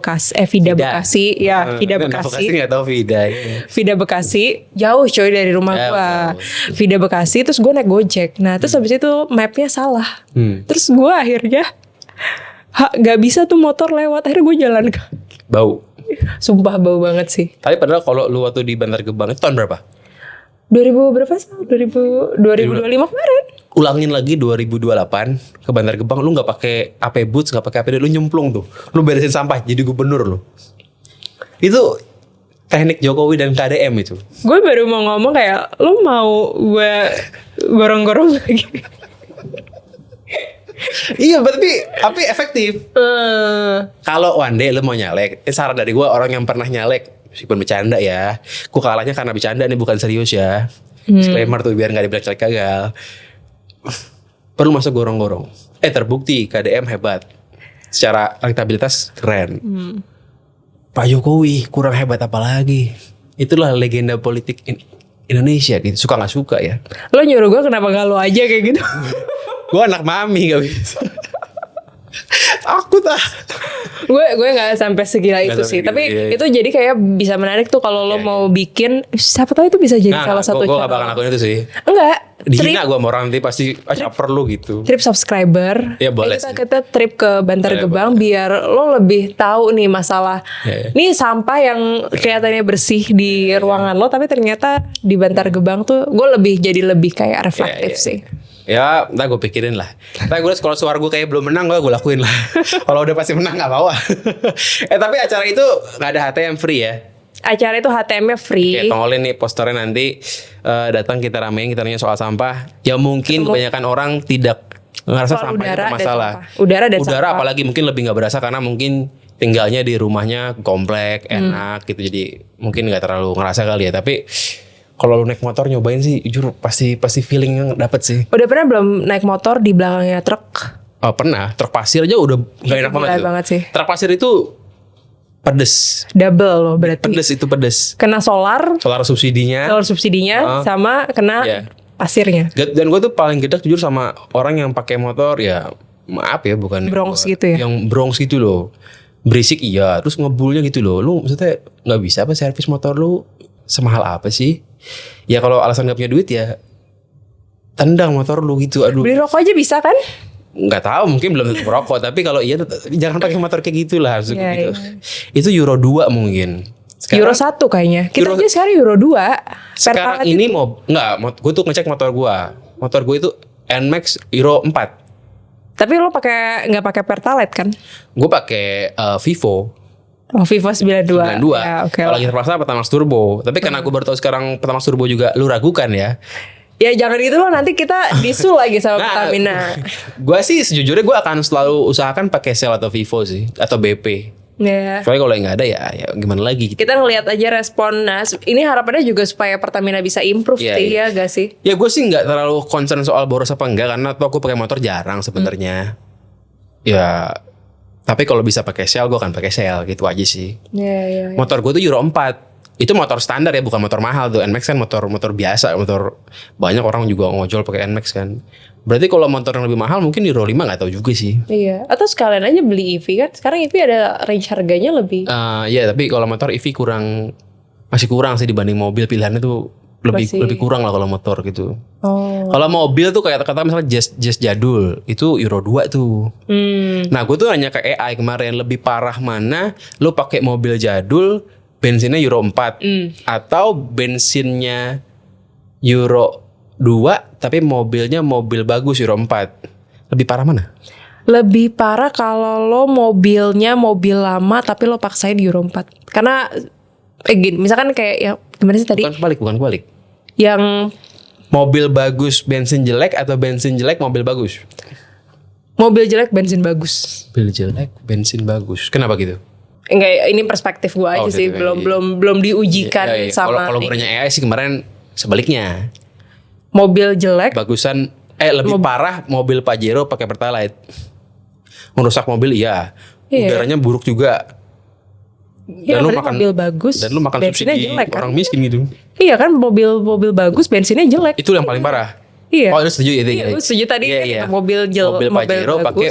Bekasi. Ya, Vida Bekasi. Bekasi nggak tahu Vida. Vida Bekasi jauh coy dari rumah gue. Vida Bekasi, terus gue naik Gojek. Nah, terus habis itu mapnya salah. Terus gue akhirnya gak bisa tuh motor lewat. Akhirnya gue jalan kaki. Bau. Sumpah bau banget sih. Tapi padahal kalau lu waktu di Bantar Gebang itu tahun berapa? 2000 berapa sih? 2025 kemarin. Ulangin lagi 2028 ke Bantar Gebang, lu nggak pakai AP boots, nggak pakai APD, lu nyemplung tuh, lu beresin sampah jadi gubernur lu. Itu teknik Jokowi dan KDM itu. Gue baru mau ngomong kayak lu mau gue gorong-gorong lagi. Iya, tapi efektif. Kalau one day lu mau nyalek, saran dari gue orang yang pernah nyalek, meskipun bercanda ya, gue kalahnya karena bercanda nih, bukan serius ya. Disclaimer tuh biar nggak dibilang caleg gagal. Perlu masuk gorong-gorong. Terbukti KDM hebat, secara elektabilitas keren. Pak Jokowi kurang hebat apa lagi? Itulah legenda politik Indonesia gitu. Suka nggak suka ya. Lo nyuruh gue kenapa gak lo aja kayak gitu? Gue anak mami gak bisa. Takut ah. gue nggak sampai segila itu sih. Tapi itu jadi kayak bisa menarik tuh kalau lo mau bikin. Siapa tahu itu bisa jadi salah satu. Gue gak bakal lakuin itu sih. Enggak. Dihina gue sama orang nanti pasti caper lu gitu. Trip subscriber. Ya boleh sih. Kita trip ke Bantar Gebang biar lo lebih tahu nih masalah. Nih sampah yang kelihatannya bersih di ruangan lo, tapi ternyata di Bantar Gebang tuh gue jadi lebih kayak reflektif sih. Ya, ntar gue pikirin lah. Ntar gue kalau suara gue kayak belum menang, gue lakuin lah. Kalau udah pasti menang gak bawa. Tapi acara itu gak ada HTM free ya? Acara itu HTM-nya free. Oke, tongolin nih posternya nanti. Datang kita ramein, kita nanya soal sampah. Ya mungkin kebanyakan orang tidak ngerasa Soal sampah itu masalah. Udara dan sampah. Apalagi mungkin lebih gak berasa karena mungkin tinggalnya di rumahnya komplek, enak gitu. Jadi mungkin gak terlalu ngerasa kali ya. Tapi kalau lu naik motor nyobain sih, jujur pasti feelingnya dapet sih. Udah pernah belum naik motor di belakangnya truk? Oh pernah, truk pasir aja udah gak enak banget sih. Truk pasir itu pedes. Double loh berarti. Pedes. Kena solar subsidinya. Sama kena pasirnya. Dan gue tuh paling gedek jujur sama orang yang pakai motor ya, maaf ya, bukan Bronx gitu ya. Yang Bronx gitu loh. Berisik iya, terus ngebulnya gitu loh. Lu maksudnya gak bisa apa servis motor lu semahal apa sih? Ya kalau alasan gak punya duit ya tendang motor lu gitu. Aduh. Beli rokok aja bisa kan? Nggak tahu, mungkin belum tentu merokok. Tapi kalau iya jangan pakai motor kayak gitulah gitu. Iya. Itu Euro 2 mungkin. Euro 1 kayaknya. Kita aja sekarang Euro 2. Sekarang ini gue tuh ngecek motor gue. Motor gue itu NMAX Euro 4. Tapi lo nggak pakai Pertalite kan? Gue pakai Vivo. Oh, Vivo 92. Ya, okay. Kalau terpaksa Pertamax Turbo. Tapi karena gue baru tahu sekarang Pertamax Turbo juga lu ragukan ya. Ya jangan gitu loh, nanti kita disul lagi sama Pertamina. Gue sih sejujurnya gue akan selalu usahakan pakai Shell atau Vivo sih, atau BP. Ya. Soalnya kalau yang nggak ada ya gimana lagi gitu. Kita ngelihat aja respon. Nah, ini harapannya juga supaya Pertamina bisa improve Iya, sih, iya. ya gak sih? Ya gue sih nggak terlalu concern soal boros apa enggak, karena tuh aku pakai motor jarang sebenarnya. Ya, tapi kalau bisa pakai Shell gue akan pakai Shell gitu aja sih. Iya. Motor gue tuh Euro 4. Itu motor standar ya, bukan motor mahal tuh. NMAX kan motor biasa, motor banyak orang juga ngojol pakai NMAX kan. Berarti kalau motor yang lebih mahal mungkin Euro 5 nggak tahu juga sih. Iya. Atau sekalian aja beli EV kan? Sekarang EV ada range harganya lebih. Ya tapi kalau motor EV masih kurang sih dibanding mobil, pilihannya tuh lebih kurang lah kalau motor gitu. Oh. Kalau mobil tuh kayak kata misalnya Jazz jadul itu Euro 2 tuh. Nah gue tuh nanya ke AI kemarin, lebih parah mana lu pakai mobil jadul bensinnya Euro 4 atau bensinnya Euro 2 tapi mobilnya mobil bagus Euro 4. Lebih parah mana? Lebih parah kalau lo mobilnya mobil lama tapi lo paksain Euro 4. Karena gini, misalkan kayak ya gimana sih tadi? Bukan kebalik. Yang Mobil bagus bensin jelek atau bensin jelek mobil bagus? mobil jelek bensin bagus. Mobil jelek bensin bagus. Kenapa gitu? Enggak, ini perspektif gue aja sih, gitu, belum diujikan Iya. sama. Kalau gue nanya AI sih kemarin sebaliknya. Mobil jelek. Bagusan lebih parah mobil Pajero pakai Pertalite. Merusak mobil iya. Udaranya buruk juga. Ya, mobil bagus. Dan lu makan bensinnya subsidi jelek, kan? orang miskin gitu. Iya kan, mobil bagus bensinnya jelek. Itu yang paling parah. Iya. Oh, lu setuju itu? Iya, lu setuju tadi kan, mobil Pajero pakai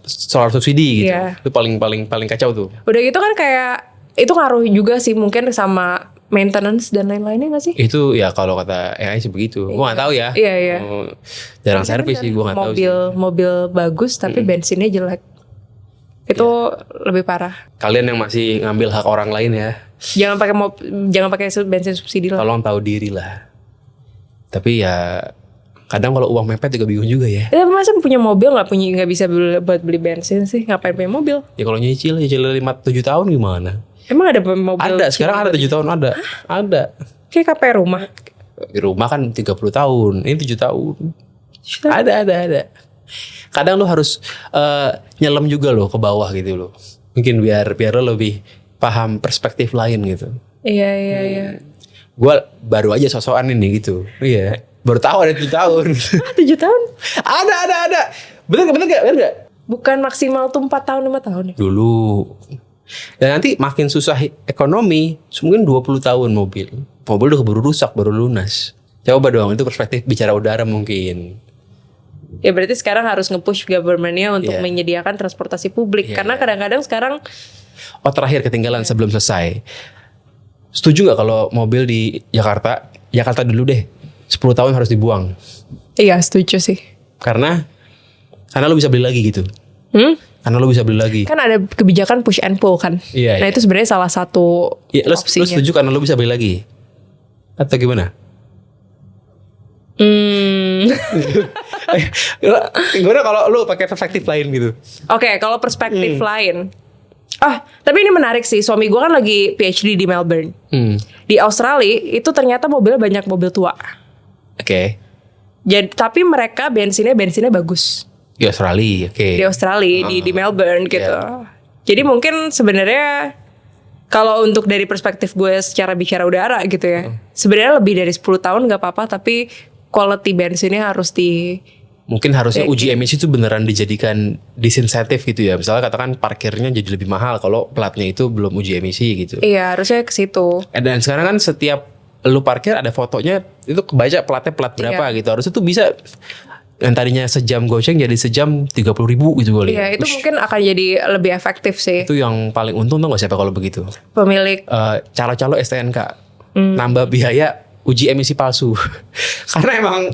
solar subsidi gitu. Iya. Itu paling kacau tuh. Udah gitu kan kayak itu ngaruh juga sih mungkin sama maintenance dan lain-lainnya gak sih? Itu ya kalau kata AI sih begitu. Gua nggak tahu ya. Iya. Jarang servis sih, gua nggak tahu sih. Mobil bagus tapi bensinnya jelek. Itu lebih parah. Kalian yang masih ngambil hak orang lain ya, Jangan pakai bensin subsidi lah. tolong tahu diri lah. Tapi ya kadang kalau uang mepet juga bingung juga ya. Ya masa punya mobil nggak bisa buat beli bensin sih? Ngapain punya mobil? Ya kalau nyicil 5-7 tahun gimana? Emang ada mobil? Ada, sekarang ada 7 tahun ada. Ada. Kayak KP rumah. Di rumah kan 30 tahun, ini 7 tahun. Ada. Kadang lu harus nyelam juga loh ke bawah gitu loh. Mungkin biar lo lebih paham perspektif lain gitu. Iya. Gua baru aja sosokan ini gitu. Iya. Baru tahu ada 7 tahun. 7 tahun? Ada. Bener gak? Bukan maksimal tuh 4 tahun 5 tahun ya? Dulu. Dan nanti makin susah ekonomi, mungkin 20 tahun mobil. Mobil udah keburu rusak, baru lunas. Coba dong, itu perspektif bicara udara mungkin. Ya berarti sekarang harus nge-push government-nya untuk Iya. menyediakan transportasi publik. Karena kadang-kadang sekarang Oh terakhir ketinggalan sebelum selesai. Setuju gak kalau mobil di Jakarta dulu deh, 10 tahun harus dibuang? iya setuju sih. Karena lo bisa beli lagi gitu. Karena lo bisa beli lagi. Kan ada kebijakan push and pull kan. Iya, Nah iya. itu sebenarnya salah satu Ya, lo opsinya. setuju karena lo bisa beli lagi? Atau gimana? Gimana kalau lo pakai perspektif lain gitu? Oke, kalau perspektif lain. Tapi ini menarik sih. Suami gue kan lagi PhD di Melbourne. Di Australia itu ternyata mobilnya banyak mobil tua. Oke. Jadi tapi mereka bensinnya bagus. Di Australia, oke. Di Australia, di Melbourne gitu. Jadi mungkin sebenarnya kalau untuk dari perspektif gue secara bicara udara gitu ya. Sebenarnya lebih dari 10 tahun gak apa-apa, tapi quality bensinnya harus Mungkin harusnya uji emisi itu beneran dijadikan disinsentif gitu ya. Misalnya katakan parkirnya jadi lebih mahal kalau platnya itu belum uji emisi gitu. Iya, harusnya ke situ. Dan sekarang kan setiap lu parkir ada fotonya, itu kebaca platnya plat berapa gitu. Harusnya tuh bisa yang tadinya sejam goceng jadi sejam 30.000 gitu gue lihat. Iya, itu mungkin akan jadi lebih efektif sih. Itu yang paling untung tuh gak siapa kalau begitu? Pemilik Calo-calo STNK nambah biaya uji emisi palsu. Karena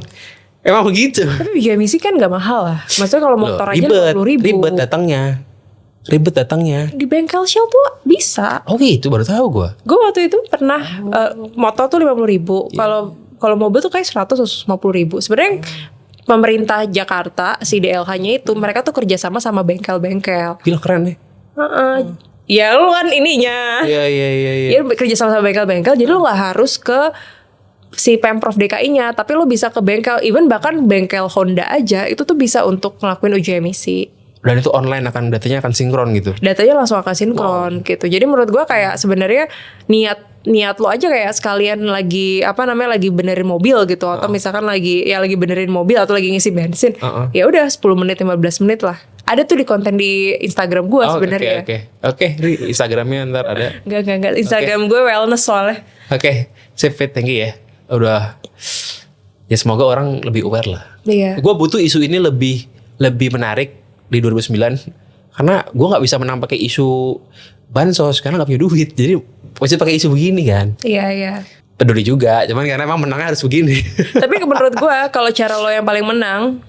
emang begitu. Tapi uji emisi kan gak mahal lah. Maksudnya kalau motor aja Ribet 50.000. Ribet datangnya. Di bengkel Shell tuh bisa. Oh gitu, baru tahu gue. Gue waktu itu pernah motor tuh 50.000. Kalau mobil tuh kayak 150.000. Sebenarnya pemerintah Jakarta si DLH-nya itu mereka tuh kerjasama sama bengkel-bengkel. Gila keren nih. Ya lu kan ininya. Iya. Ya kerjasama sama bengkel-bengkel. Jadi lu nggak harus ke si Pemprov DKI-nya, tapi lo bisa ke bengkel, even bahkan bengkel Honda aja itu tuh bisa untuk ngelakuin uji emisi. Dan itu online datanya akan sinkron gitu. Datanya langsung akan sinkron gitu. Jadi menurut gue kayak sebenarnya niat lo aja kayak sekalian lagi lagi benerin mobil gitu, atau misalkan lagi benerin mobil atau lagi ngisi bensin. Ya udah 10 menit 15 menit lah. Ada tuh di konten di Instagram gue sebenarnya. Oke, di Instagramnya ntar ada. Enggak. Instagram gue wellness soalnya. Oke, sip fit, thank you ya. Udah, ya semoga orang lebih aware lah. Iya. Gue butuh isu ini lebih menarik di 2009 karena gue nggak bisa menang pakai isu bansos karena nggak punya duit, jadi pasti pakai isu begini kan. Iya. Peduli juga, cuman karena emang menangnya harus begini. Tapi menurut gue kalau cara lo yang paling menang,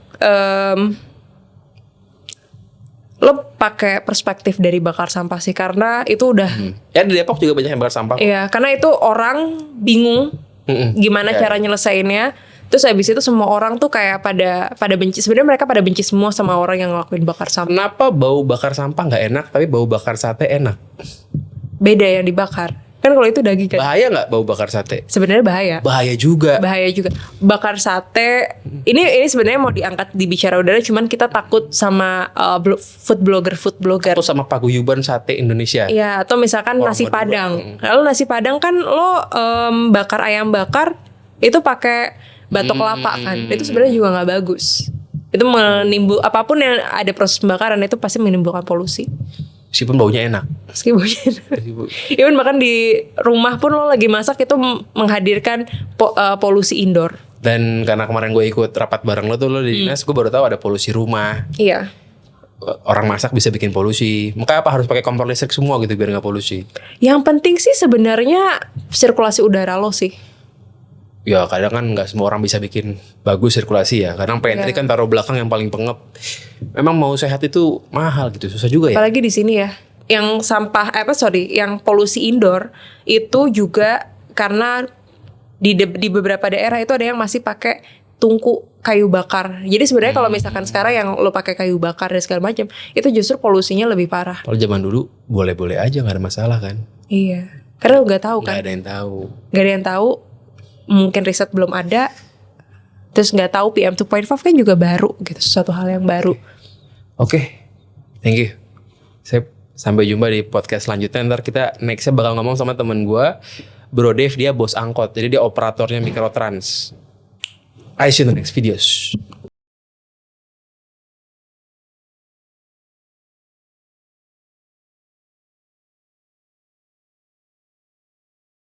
lo pakai perspektif dari bakar sampah sih, karena itu udah. Ya di Depok juga banyak yang bakar sampah. Iya, karena itu orang bingung gimana cara nyelesainnya. Terus habis itu semua orang tuh kayak pada benci. Sebenarnya mereka pada benci semua sama orang yang ngelakuin bakar sampah. Kenapa bau bakar sampah nggak enak, tapi bau bakar sate enak? Beda yang dibakar. Kan kalau itu daging kan. Bahaya nggak bau bakar sate? Sebenarnya bahaya. Bahaya juga. Bakar sate ini sebenarnya mau diangkat di Bicara Udara, cuman kita takut sama food blogger. Atau sama paguyuban sate Indonesia. Iya, atau misalkan Orang nasi berdua. Padang. Lalu nasi Padang kan lo bakar ayam bakar itu pakai batok kelapa kan. Itu sebenarnya juga nggak bagus. Itu apapun yang ada proses pembakaran itu pasti menimbulkan polusi. Meskipun baunya enak. Even bahkan di rumah pun lo lagi masak itu menghadirkan polusi indoor. Dan karena kemarin gue ikut rapat bareng lo di dinas, gue baru tahu ada polusi rumah. Iya. Orang masak bisa bikin polusi. Makanya apa harus pakai kompor listrik semua gitu biar nggak polusi? Yang penting sih sebenarnya sirkulasi udara lo sih. Ya kadang kan nggak semua orang bisa bikin bagus sirkulasi ya. Kadang pantry kan taruh belakang yang paling pengep. Memang mau sehat itu mahal gitu, susah juga ya. Apalagi di sini ya, yang yang polusi indoor itu juga karena di beberapa daerah itu ada yang masih pakai tungku kayu bakar. Jadi sebenarnya kalau misalkan sekarang yang lo pakai kayu bakar dan segala macam, itu justru polusinya lebih parah. Kalau zaman dulu boleh-boleh aja, nggak ada masalah kan? Iya, karena lo nggak tahu kan. Nggak ada yang tahu. Nggak ada yang tahu. Mungkin riset belum ada. Terus nggak tahu PM 2.5 kan juga baru gitu, sesuatu hal yang baru. Oke, thank you. Sampai jumpa di podcast selanjutnya. Ntar kita nextnya bakal ngomong sama temen gue, Bro Dave. Dia bos angkot, jadi dia operatornya Mikrotrans. I see you in the next videos.